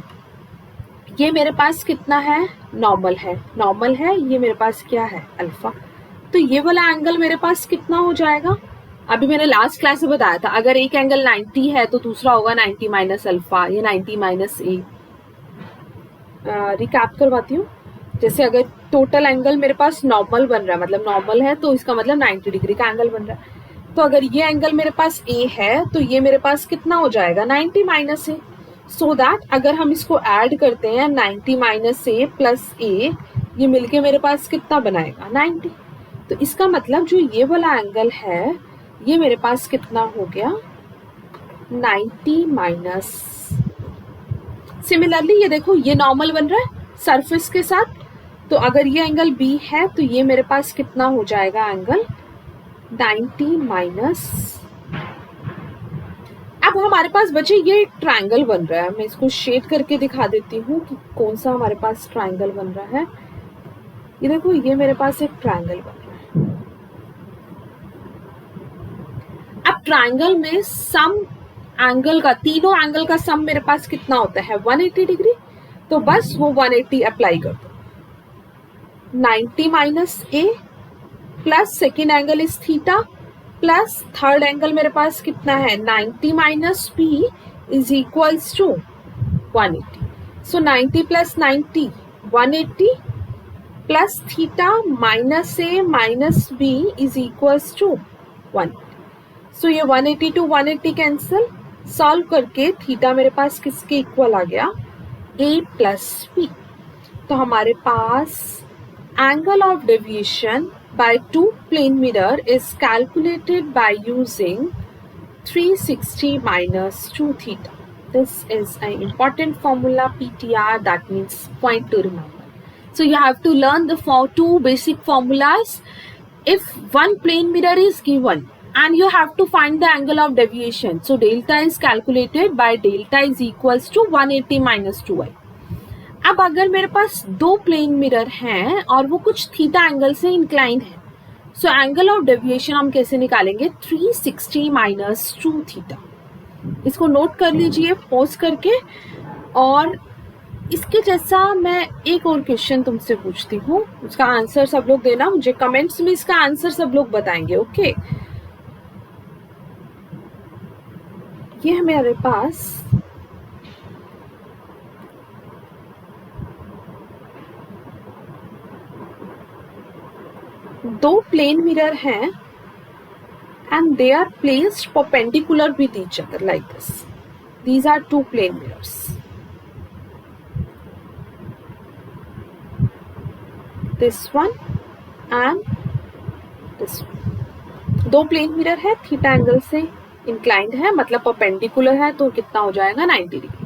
ये मेरे पास कितना है? नॉर्मल है, नॉर्मल है, ये मेरे पास क्या है? अल्फा। तो ये वाला एंगल मेरे पास कितना हो जाएगा? अभी मैंने लास्ट क्लास में बताया था, अगर एक एंगल 90 है तो दूसरा होगा 90 माइनस अल्फा, ये 90 माइनस ए। रिकैप करवाती हूँ। जैसे अगर टोटल एंगल मेरे पास नॉर्मल बन रहा है, मतलब नॉर्मल है तो इसका मतलब 90 डिग्री का एंगल बन रहा है। तो अगर ये एंगल मेरे पास ए है तो ये मेरे पास कितना हो जाएगा? 90 माइनस ए। सो दैट अगर हम इसको ऐड करते हैं 90 माइनस ए प्लस ए, ये मिलके मेरे पास कितना बनाएगा? 90। तो इसका मतलब जो ये वाला एंगल है ये मेरे पास कितना हो गया? 90 माइनस। सिमिलरली ये देखो ये नॉर्मल बन रहा है सरफेस के साथ, तो अगर ये एंगल B है तो ये मेरे पास कितना हो जाएगा एंगल? 90 माइनस। अब हमारे पास बचे ये ट्रायंगल बन रहा है, मैं इसको शेड करके दिखा देती हूँ कि कौन सा हमारे पास ट्रायंगल बन रहा है। ये देखो ये मेरे पास एक ट्रायंगल बन रहा है। अब ट्रायंगल में सम एंगल का, तीनों एंगल का सम मेरे पास कितना होता है? 180 डिग्री। तो बस वो 180 अप्लाई कर दो। 90 minus A plus second angle is theta plus third angle मेरे पास कितना है? 90 minus B is equals to 180। So 90 plus 90 180 plus theta minus A minus B is equals to 1। So ये 180 टू 180 कैंसिल, सॉल्व करके theta मेरे पास किसके equal आ गया? a plus B. तो हमारे पास angle of deviation by 2 plane mirror is calculated by using 360 minus 2 theta. This is an important formula PTR, that means point to remember. So you have to learn the 2 basic formulas. If one plane mirror is given and you have to find the angle of deviation, so delta is calculated by delta is equals to 180 minus 2i. अब अगर मेरे पास 2 plane mirror हैं और वो कुछ theta angle से inclined है, सो angle of deviation हम कैसे निकालेंगे? 360 माइनस 2 थीटा। इसको नोट कर लीजिए पॉज करके। और इसके जैसा मैं एक और क्वेश्चन तुमसे पूछती हूँ, उसका आंसर सब लोग देना मुझे कमेंट्स में, इसका आंसर सब लोग बताएंगे। ओके, ये है मेरे पास दो प्लेन मिरर हैं and they are placed perpendicular with each other like this. These are 2 plane mirrors. This one and this one. 2 plane mirror है, थीटा एंगल से इंक्लाइंड है, मतलब परपेंडिकुलर है, तो कितना हो जाएगा? 90 डिग्री।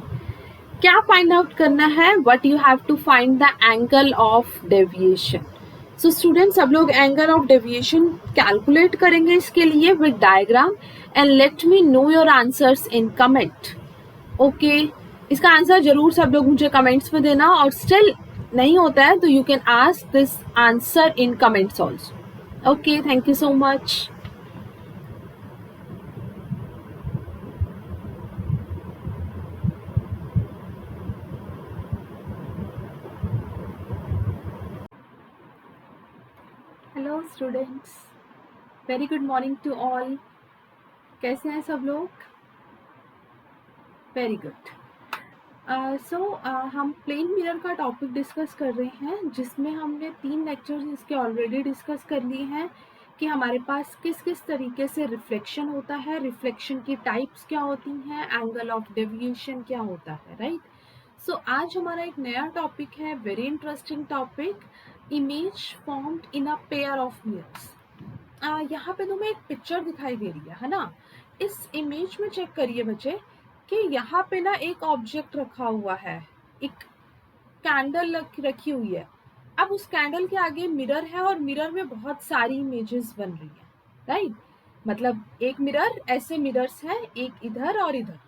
क्या फाइंड आउट करना है? What you have to find the angle of deviation. So students, सब लोग एंगल ऑफ डेविएशन कैलकुलेट करेंगे इसके लिए with diagram, and let me know your answers in comment. Okay, इसका आंसर जरूर सब लोग मुझे कमेंट्स में देना, और स्टिल नहीं होता है तो you can ask this answer in comments also. Okay, thank you so much. Hello students, very good morning to all. कैसे हैं सब लोग? Very good. सो हम प्लेन मिरर का टॉपिक डिस्कस कर रहे हैं, जिसमें हमने 3 लेक्चर्स इसके ऑलरेडी डिस्कस कर लिए हैं कि हमारे पास किस किस तरीके से रिफ्लेक्शन होता है, रिफ्लेक्शन की टाइप्स क्या होती हैं, एंगल ऑफ डेविएशन क्या होता है, राइट। सो आज हमारा एक नया टॉपिक है, very interesting topic, image formed in a pair of mirrors. यहाँ पे तुम्हें एक पिक्चर दिखाई दे रही है ना। इस इमेज में चेक करिए बच्चे कि यहाँ पे ना एक ऑब्जेक्ट रखा हुआ है, एक कैंडल रखी हुई है। अब उस कैंडल के आगे मिरर है और मिरर में बहुत सारी इमेजेस बन रही है, राइट। मतलब एक मिरर, ऐसे मिरर्स हैं एक इधर और इधर,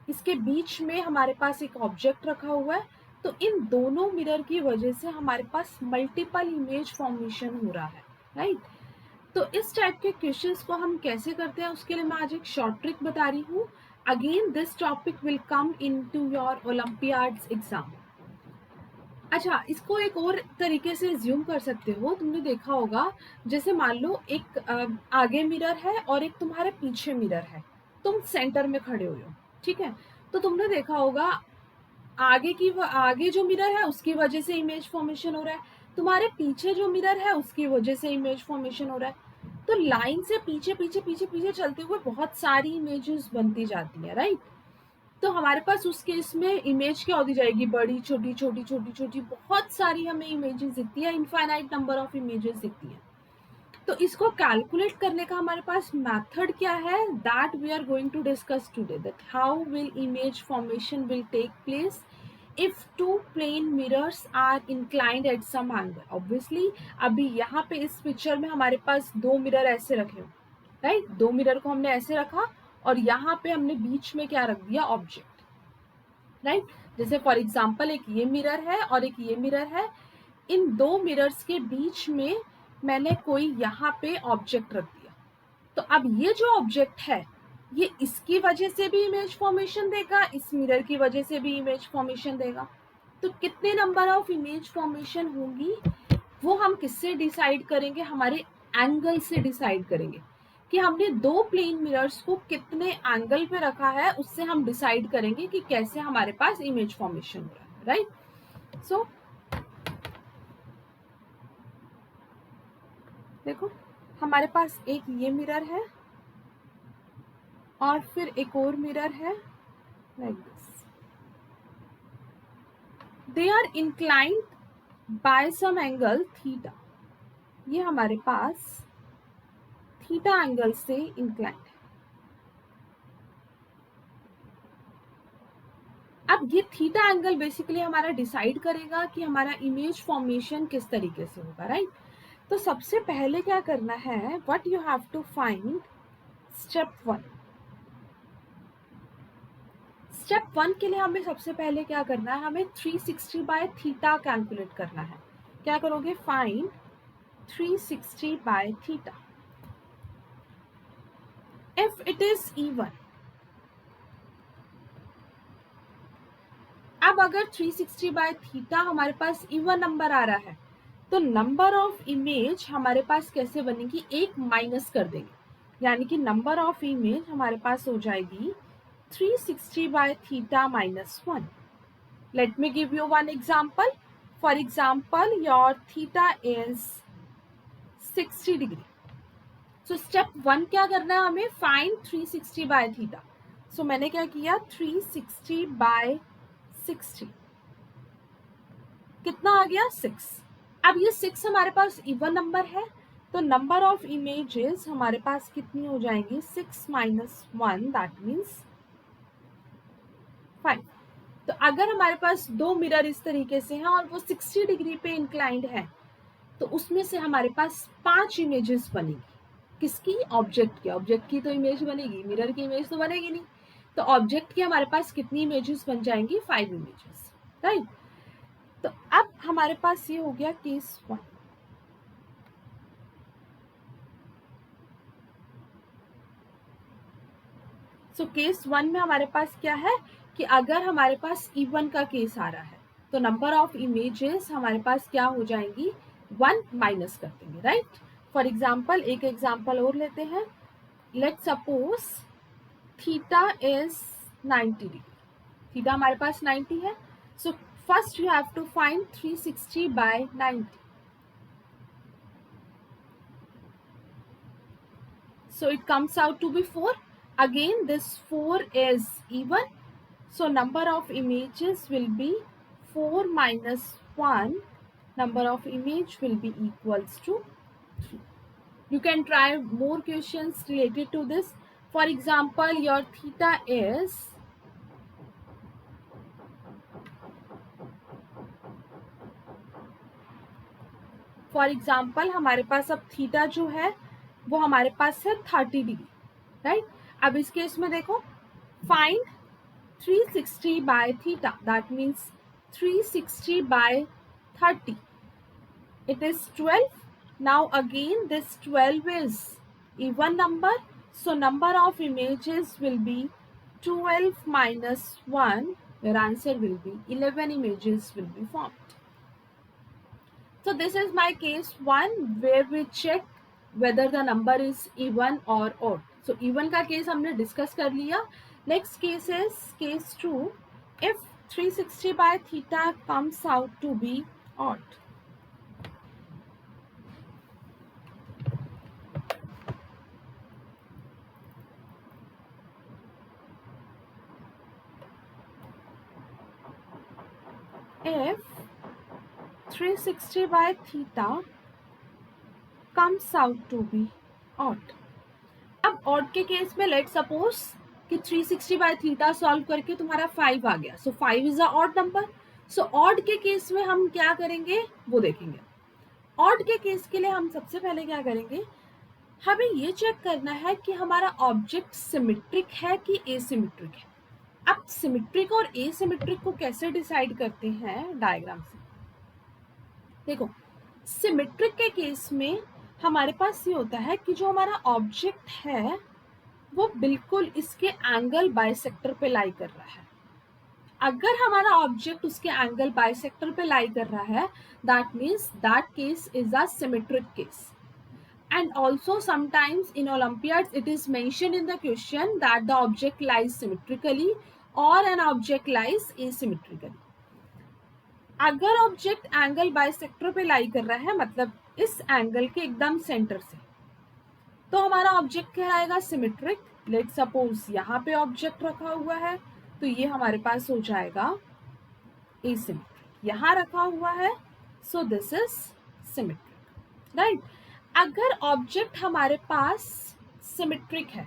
इसके बीच में हमारे पास एक ऑब्जेक्ट रखा हुआ है। तो इन दोनों मिरर की वजह से हमारे पास मल्टीपल इमेज फॉर्मेशन हो रहा है, राइट। तो इस टाइप के क्वेश्चंस को हम कैसे करते हैं, उसके लिए मैं आज एक शॉर्ट ट्रिक बता रही हूँ। Again this topic will come into your Olympiads exam. अच्छा, इसको एक और तरीके से ज्यूम कर सकते हो। तुमने देखा होगा, जैसे मान लो एक आगे मिरर है और एक तुम्हारे पीछे मिरर है, तुम सेंटर में खड़े हुए हो, ठीक है। तो तुमने देखा होगा आगे जो मिरर है उसकी वजह से इमेज फॉर्मेशन हो रहा है, तुम्हारे पीछे जो मिरर है उसकी वजह से इमेज फॉर्मेशन हो रहा है। तो लाइन से पीछे पीछे पीछे पीछे चलते हुए बहुत सारी इमेजेस बनती जाती है, राइट। तो हमारे पास उस केस में इमेज क्या होती जाएगी, बड़ी छोटी छोटी छोटी छोटी बहुत सारी हमें इमेजेस दिखती है, इनफाइनाइट नंबर ऑफ इमेजेस दिखती है। तो इसको कैलकुलेट करने का हमारे पास मेथड क्या है, that we are going to discuss today, that how will image formation will take place if two plane mirrors are inclined at some angle। obviously अभी यहाँ पे इस पिक्चर में हमारे पास 2 मिरर ऐसे रखे हो, राइट। 2 मिरर को हमने ऐसे रखा और यहाँ पे हमने बीच में क्या रख दिया, ऑब्जेक्ट, राइट। जैसे फॉर एग्जाम्पल एक ये मिरर है और एक ये मिरर है, इन 2 मिरर्स के बीच में मैंने कोई यहाँ पे ऑब्जेक्ट रख दिया। तो अब ये जो ऑब्जेक्ट है ये इसकी वजह से भी इमेज फॉर्मेशन देगा, इस मिरर की वजह से भी इमेज फॉर्मेशन देगा। तो कितने नंबर ऑफ इमेज फॉर्मेशन होंगी वो हम किससे डिसाइड करेंगे, हमारे एंगल से डिसाइड करेंगे कि हमने 2 प्लेन मिरर्स को कितने एंगल पे रखा है, उससे हम डिसाइड करेंगे कि कैसे हमारे पास इमेज फॉर्मेशन हो रहा है, राइट। सो देखो, हमारे पास एक ये मिरर है और फिर एक और मिरर है, like this. They are inclined by some angle theta. ये हमारे पास थीटा एंगल से इंक्लाइंड है। अब ये थीटा एंगल बेसिकली हमारा डिसाइड करेगा कि हमारा इमेज फॉर्मेशन किस तरीके से होगा, राइट। तो सबसे पहले क्या करना है, what you have to find, step 1। Step 1 के लिए हमें सबसे पहले क्या करना है, हमें 360 बाय थीटा कैलकुलेट करना है। क्या करोगे, find 360 by theta if it is even. अब अगर 360 बाय थीटा हमारे पास इवन नंबर आ रहा है तो नंबर ऑफ इमेज हमारे पास कैसे बनेगी, एक माइनस कर देंगे, यानी कि नंबर ऑफ इमेज हमारे पास हो जाएगी 360 by theta minus 1। Let me give you one example. For example your theta is 60 degree. So step 1 क्या करना है हमें, फाइंड 360 बाय थीटा। सो मैंने क्या किया, 360 बाय 60 कितना आ गया, 6। अब ये 6 हमारे पास इवन नंबर है तो नंबर ऑफ इमेजेस हमारे पास कितनी हो जाएंगी, 6 माइनस 1, दैट मीन्स 5। तो अगर हमारे पास 2 मिरर इस तरीके से हैं और वो 60 डिग्री पे इंक्लाइंड है तो उसमें से हमारे पास 5 इमेजेस बनेगी। किसकी? ऑब्जेक्ट की। ऑब्जेक्ट की तो इमेज बनेगी, मिरर की इमेज तो बनेगी नहीं। तो ऑब्जेक्ट की हमारे पास कितनी इमेजेस बन जाएंगी? 5 इमेजेस, राइट। तो अब हमारे पास ये हो गया केस 1। सो केस 1 में हमारे पास क्या है कि अगर हमारे पास इवन का केस आ रहा है तो नंबर ऑफ इमेजेस हमारे पास क्या हो जाएंगी? 1 माइनस कर देंगे, राइट। फॉर एग्जाम्पल, एक एग्जाम्पल और लेते हैं। Let suppose theta is 90 degree. Theta हमारे पास 90 है। So first you have to find 360 by 90। So it comes out to be 4. Again, this 4 is even. So number of images will be 4 minus 1. Number of image will be equals to 3. You can try more questions related to this. For example, your theta is हमारे पास अब theta जो है वो हमारे पास है 30 degree, right. अब इस case में देखो, find 360 by theta. That means 360 by 30. It is 12. Now again this 12 is even number. So number of images will be 12 minus 1. Your answer will be 11 images will be formed. So this is my case 1 where we check whether the number is even or odd. So even का case हमने discuss कर लिया. Next case is case 2. If 360 by theta comes out to be odd. If 360 by theta comes out to be odd. अब odd के case में let suppose कि 360 by theta solve करके तुम्हारा 5 आ गया। सो 5 is a odd number. So odd के case में हम क्या करेंगे वो देखेंगे। ऑड के केस के लिए हम सबसे पहले क्या करेंगे, हमें ये चेक करना है कि हमारा ऑब्जेक्ट सिमेट्रिक है कि एसिमेट्रिक है। अब सिमेट्रिक और एसिमेट्रिक को कैसे डिसाइड करते हैं डायग्राम से। देखो, सिमेट्रिक के केस में हमारे पास ये होता है कि जो हमारा ऑब्जेक्ट है वो बिल्कुल इसके एंगल बाइसेक्टर पे लाई कर रहा है। अगर हमारा ऑब्जेक्ट उसके एंगल बाइसेक्टर पे लाई कर रहा है, that means that case is a symmetric case. And also sometimes in Olympiads it is mentioned in the question that the object lies symmetrically or an object lies asymmetrically. अगर object angle bisector पे लाई कर रहा है, मतलब इस angle के एकदम centre से, तो हमारा ऑब्जेक्ट कहलाएगा सिमेट्रिक। लेट सपोज यहाँ पे ऑब्जेक्ट रखा हुआ है तो ये हमारे पास हो जाएगा एसिमेट्रिक। यहाँ रखा हुआ है सो दिस इज सिमेट्रिक, राइट। अगर ऑब्जेक्ट हमारे पास सिमेट्रिक है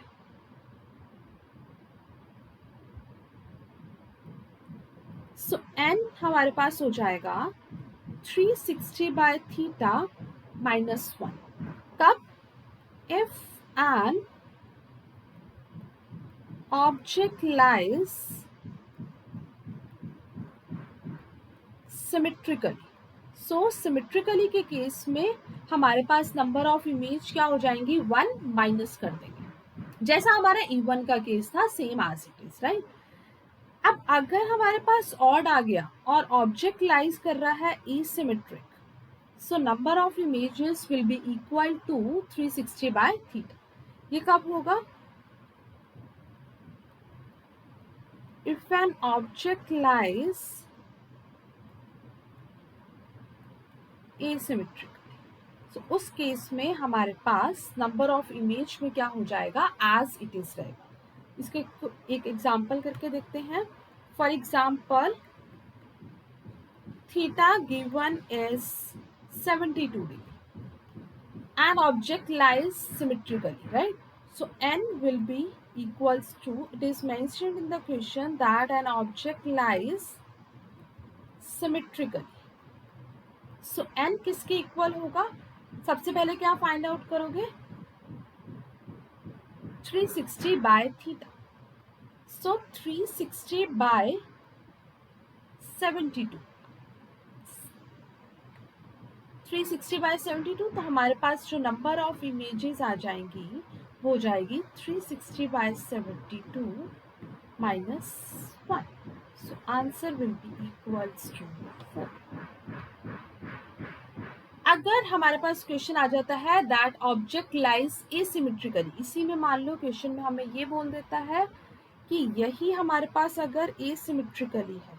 सो n हमारे पास हो जाएगा 360 बाय थीटा माइनस 1। कब? If an object lies symmetrically. So symmetrically के केस में हमारे पास नंबर ऑफ इमेज क्या हो जाएंगी? 1 माइनस कर देंगे, जैसा हमारा इवन का केस था, same as it is, right. अब अगर हमारे पास ऑड आ गया और ऑब्जेक्ट लाइज कर रहा है asymmetric, so number of images will be equal to 360 by theta. ये कब होगा? If an object lies asymmetric, तो उस केस में हमारे पास नंबर ऑफ इमेज में क्या हो जाएगा? एज इट इज रहेगा। इसके एक एग्जाम्पल करके देखते हैं। For example, theta given is 72 degree and object lies symmetrically, right? So n will be equals to, it is mentioned in the question that an object lies symmetrically. So n किसके equal होगा? सबसे पहले क्या find out करोगे? 360 by theta. So 360 by 72. 360 by 72, तो हमारे पास जो number of images आ जाएंगी वो हो जाएगी 360 by 72 minus 1. So answer will be equals to 4. अगर हमारे पास क्वेश्चन आ जाता है दैट ऑब्जेक्ट लाइज एसिमेट्रिकली, इसी में मान लो क्वेश्चन में हमें ये बोल देता है कि यही हमारे पास अगर एसिमेट्रिकली है,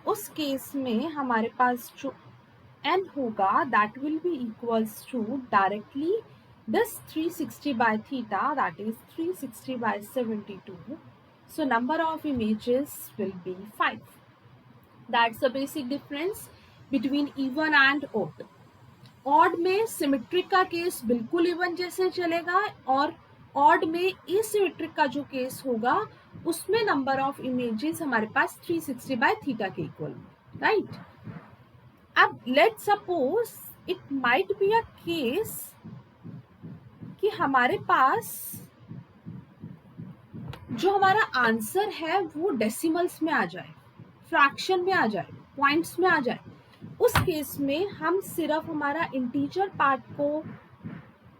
उस केस में हमारे पास जो n होगा that will be equals to directly this 360 by theta, that is 360 by 72. So number of images will be 5. That's the basic difference between even and odd. Odd में सिमेट्रिक का केस बिल्कुल even जैसे चलेगा और odd में asymmetric का जो case होगा उसमें नंबर ऑफ इमेजेस हमारे पास 360 बाय थीटा के इक्वल, राइट? अब let suppose it might be a case कि हमारे पास जो हमारा आंसर है वो डेसिमल्स में आ जाए, फ्रैक्शन में आ जाए, पॉइंट्स में आ जाए. उस केस में हम सिर्फ हमारा इंटीजर पार्ट को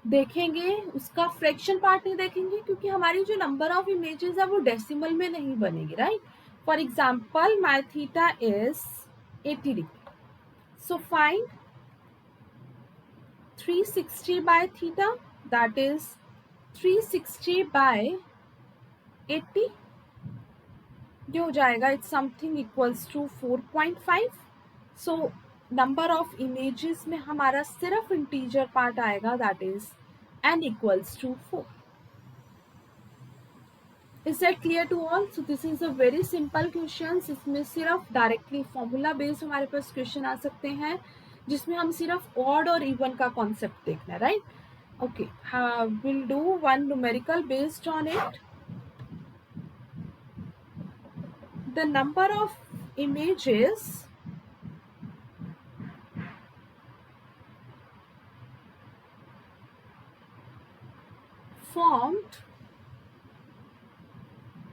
देखेंगे, उसका फ्रैक्शन पार्ट नहीं देखेंगे, क्योंकि हमारी जो नंबर ऑफ इमेजेस है वो डेसिमल में नहीं बनेगी, right? For example my theta is 80 degree. So find 360 by theta, that is 360 by 80. ये हो जाएगा it's something equals to 4.5. So number of images में हमारा सिर्फ इंटीजर पार्ट आएगा, that is n equals to 4. Is that clear to all? So this is a very simple question. इसमें सिर्फ directly formula based हमारे पास क्वेश्चन आ सकते हैं जिसमें हम सिर्फ ऑड और इवन का कॉन्सेप्ट देखना है, right? Okay, will do one numerical based on it. The number of images formed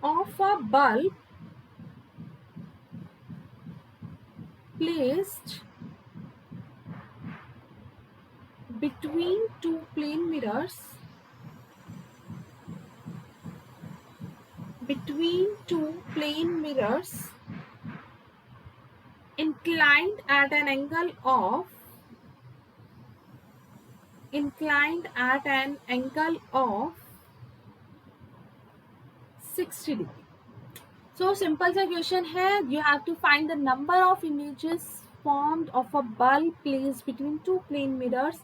of a bulb placed between two plane mirrors inclined at an angle of 60 degree. So simple सा question है. You have to find the number of images formed of a bulb placed between two plane mirrors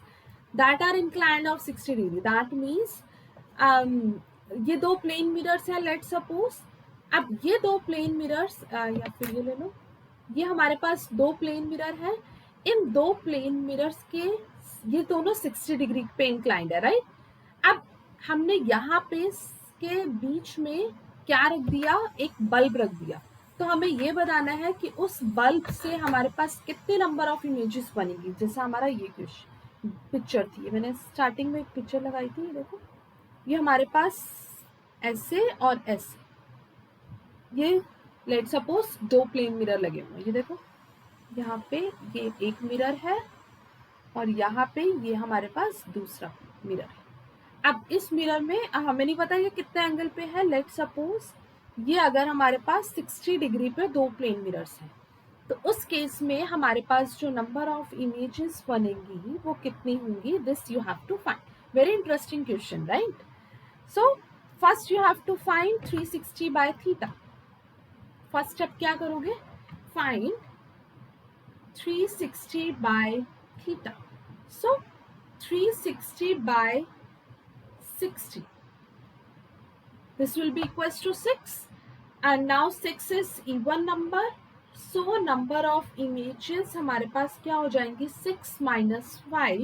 that are inclined of 60 degree. That means ये दो plane mirrors है, let suppose. अब ये दो plane mirrors या फिर ये ले लो, ये हमारे पास दो प्लेन मिरर है. इन दो प्लेन मिरर्स के ये दोनों 60 डिग्री पे इंक्लाइंड है, राइट? अब हमने यहाँ पे के बीच में क्या रख दिया? एक बल्ब रख दिया. तो हमें ये बताना है कि उस बल्ब से हमारे पास कितने नंबर ऑफ इमेजेस बनेगी. जैसा हमारा ये क्वेश्चन पिक्चर थी, मैंने स्टार्टिंग में एक पिक्चर लगाई थी, देखो ये हमारे पास ऐसे और ऐसे, ये लेट सपोज दो प्लेन मिरर लगे हुए हैं. ये देखो यहाँ पे ये एक मिरर है और यहाँ पे ये हमारे पास दूसरा मिरर है. अब इस मिरर में हमें नहीं पता ये कितने एंगल पे है. लेट सपोज ये अगर हमारे पास 60 डिग्री पे दो प्लेन मिरर्स हैं, तो उस केस में हमारे पास जो नंबर ऑफ इमेजेस बनेंगी वो कितनी होंगी? This you have to find. Very interesting question, right? So first you have to find 360 by theta. First step क्या करोगे? Find 360 by theta. So 360 by 60, this will be equals to 6, and now 6 is even number, so number of images हमारे पास क्या हो जाएंगी? 6 minus 5,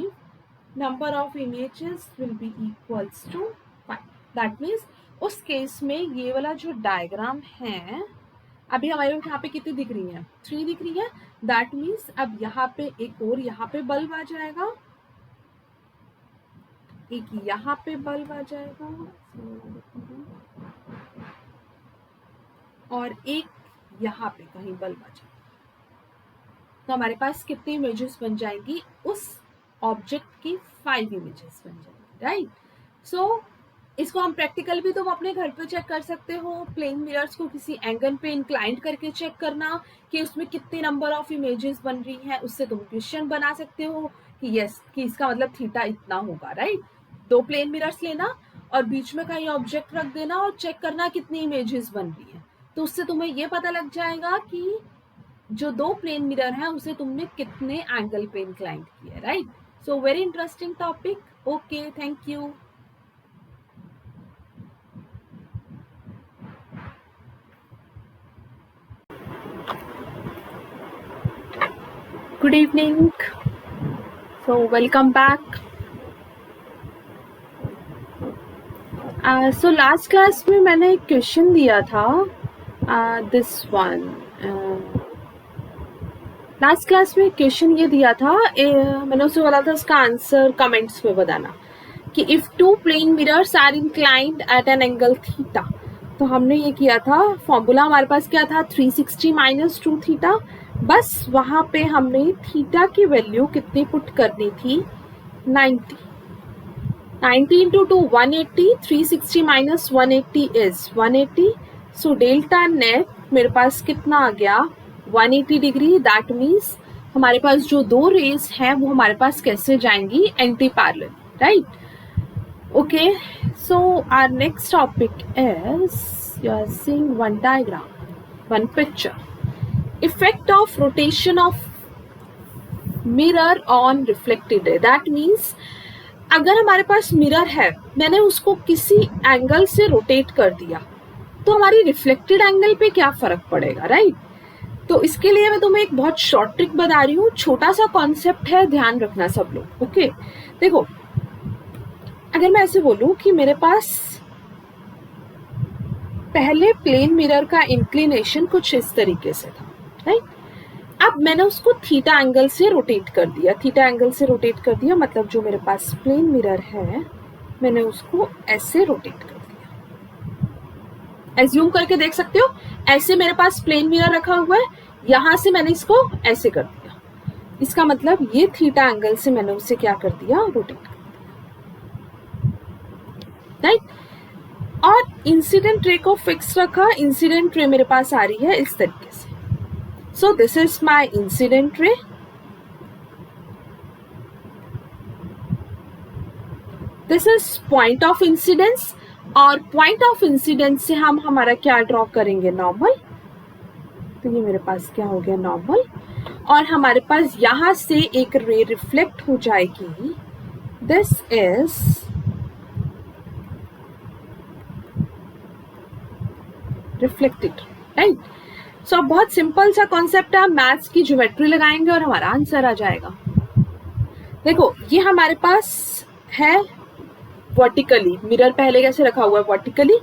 number of images will be equals to 5. that means उस case में ये वाला जो डायग्राम है अभी हमारे यहाँ पे कितनी दिख रही है? 3 दिख रही है। दैट मीन्स अब यहाँ पे एक और यहाँ पे बल्ब आ जाएगा, एक यहाँ पे बल्ब आ जाएगा और एक यहाँ पे कहीं बल्ब आ जाएगा। तो हमारे पास कितनी इमेजेस बन जाएंगी? उस ऑब्जेक्ट की 5 इमेजेस बन जाएंगी, राइट? सो इसको हम प्रैक्टिकल भी तुम अपने घर पे चेक कर सकते हो। प्लेन मिरर्स को किसी एंगल पे इंक्लाइंड करके चेक करना कि उसमें कितने नंबर ऑफ इमेजेस बन रही हैं। उससे तुम क्वेश्चन बना सकते हो कि यस, कि इसका मतलब थीटा इतना होगा, राइट? 2 प्लेन मिरर्स लेना और बीच में कहीं ऑब्जेक्ट रख देना और चेक करना कितनी इमेजेस बन रही है। तो उससे तुम्हें ये पता लग जाएगा कि जो 2 प्लेन मिरर है उसे तुमने कितने एंगल पे इंक्लाइंड किया, right? So very interesting topic. Okay, thank you. Good evening. So welcome back. So last class में मैंने एक क्वेश्चन दिया था, दिस वन। लास्ट क्लास में क्वेश्चन ये दिया था, मैंने उसे बोला था उसका आंसर कमेंट्स में बताना कि if 2 plane mirrors are inclined at an angle theta. तो हमने ये किया था, फॉर्मूला हमारे पास क्या था? 360 माइनस 2 थीटा। बस वहां पे हमने थीटा की वैल्यू कितनी पुट करनी थी? 90। 90 into 2 180, 360 minus 180 is 180. So delta net मेरे पास कितना आ गया? 180 डिग्री। दैट मीन्स हमारे पास जो 2 रेज हैं वो हमारे पास कैसे जाएंगी? Anti parallel, right? Okay, so our next topic is, you are seeing one diagram, one picture, effect of rotation of mirror on reflected ray. That means अगर हमारे पास मिरर है, मैंने उसको किसी एंगल से रोटेट कर दिया तो हमारी रिफ्लेक्टेड एंगल पे क्या फर्क पड़ेगा, राइट? तो इसके लिए मैं तुम्हें एक बहुत शॉर्ट ट्रिक बता रही हूँ। छोटा सा कॉन्सेप्ट है, ध्यान रखना सब लोग। ओके, देखो, अगर मैं ऐसे बोलूं कि मेरे पास पहले प्लेन मिरर का इंक्लिनेशन कुछ इस तरीके से था, राइट? अब मैंने उसको थीटा एंगल से रोटेट कर दिया। थीटा एंगल से रोटेट कर दिया मतलब जो मेरे पास प्लेन मिरर है मैंने उसको ऐसे रोटेट कर दिया। एज्यूम करके देख सकते हो, ऐसे मेरे पास प्लेन मिरर रखा हुआ है, यहां से मैंने इसको ऐसे कर दिया। इसका मतलब ये थीटा एंगल से मैंने उसे क्या कर दिया? रोटेट कर दिया, राइट? और इंसिडेंट रे को फिक्स रखा। इंसिडेंट रे मेरे पास आ रही है इस तरीके से। So this is my incident ray. This is point of incidence और point of incidence से हम हमारा क्या ड्रॉ करेंगे? नॉर्मल। तो ये मेरे पास क्या हो गया? नॉर्मल। और हमारे पास यहां से एक रे रिफ्लेक्ट हो जाएगी। This is reflected, right? So बहुत सिंपल सा कॉन्सेप्ट है, मैथ्स की ज्योमेट्री लगाएंगे और हमारा आंसर आ जाएगा। देखो, ये हमारे पास है वर्टिकली, मिरर पहले कैसे रखा हुआ है? वर्टिकली।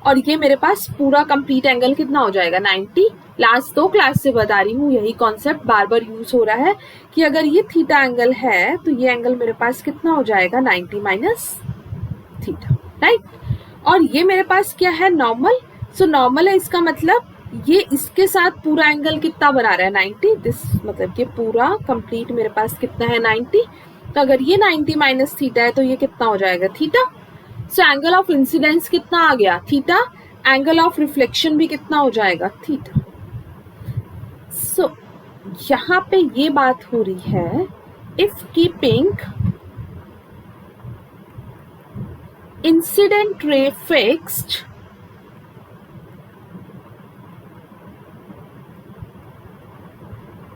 और ये मेरे पास पूरा कंप्लीट एंगल कितना हो जाएगा? 90। लास्ट 2 क्लास से बता रही हूँ, यही कॉन्सेप्ट बार बार यूज हो रहा है कि अगर ये थीटा एंगल है तो ये एंगल मेरे पास कितना हो जाएगा? 90 माइनस थीटा, राइट? और ये मेरे पास क्या है? नॉर्मल। सो नॉर्मल है, इसका मतलब ये इसके साथ पूरा एंगल कितना बना रहा है? 90। दिस मतलब ये पूरा कंप्लीट मेरे पास कितना है? 90। तो अगर ये 90 माइनस थीटा है तो ये कितना हो जाएगा? Theta. So angle of incidence कितना आ गया? थीटा। एंगल ऑफ रिफ्लेक्शन भी कितना हो जाएगा? थीटा। सो यहाँ पे ये बात हो रही है, if keeping incident ray fixed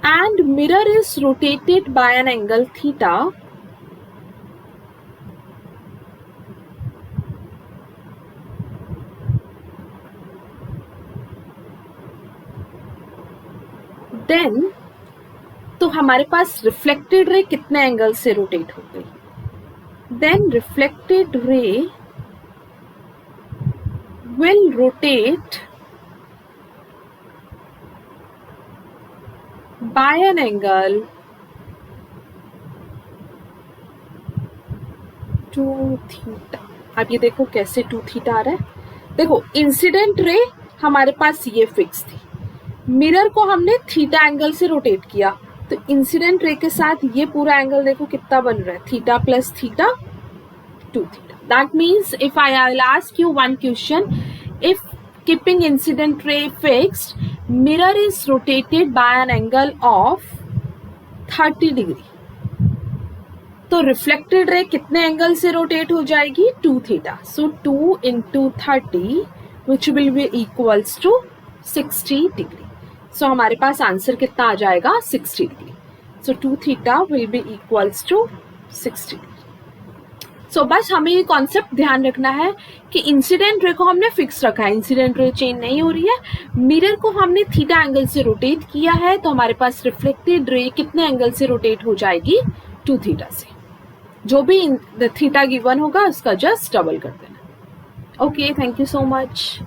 and mirror is rotated by an angle theta, then तो हमारे पास रिफ्लेक्टेड रे कितने एंगल से रोटेट हो गई? then reflected ray will rotate by an angle 2 theta. अब ये देखो कैसे 2 थीटा आ रहा है। देखो इंसिडेंट रे हमारे पास ये फिक्स थी, मिरर को हमने थीटा एंगल से रोटेट किया, तो इंसिडेंट रे के साथ ये पूरा एंगल देखो कितना बन रहा है, theta plus theta 2 theta. That means if I'll ask you one question, if keeping incident ray fixed, mirror is rotated by an angle of 30 degree, तो रिफ्लेक्टेड रे कितने एंगल से रोटेट हो जाएगी 2 theta. So 2 into 30 which will be equals to 60 degree. So हमारे पास answer कितना आ जाएगा 60 degree. So 2 theta will be equals to 60 degree. So बस हमें ये कॉन्सेप्ट ध्यान रखना है कि इंसिडेंट रे को हमने फिक्स रखा है, इंसिडेंट रे चेंज नहीं हो रही है, मिरर को हमने थीटा एंगल से रोटेट किया है, तो हमारे पास रिफ्लेक्टेड रे कितने एंगल से रोटेट हो जाएगी 2 थीटा से। जो भी थीटा गिवन होगा उसका जस्ट डबल कर देना। Okay, thank you so much.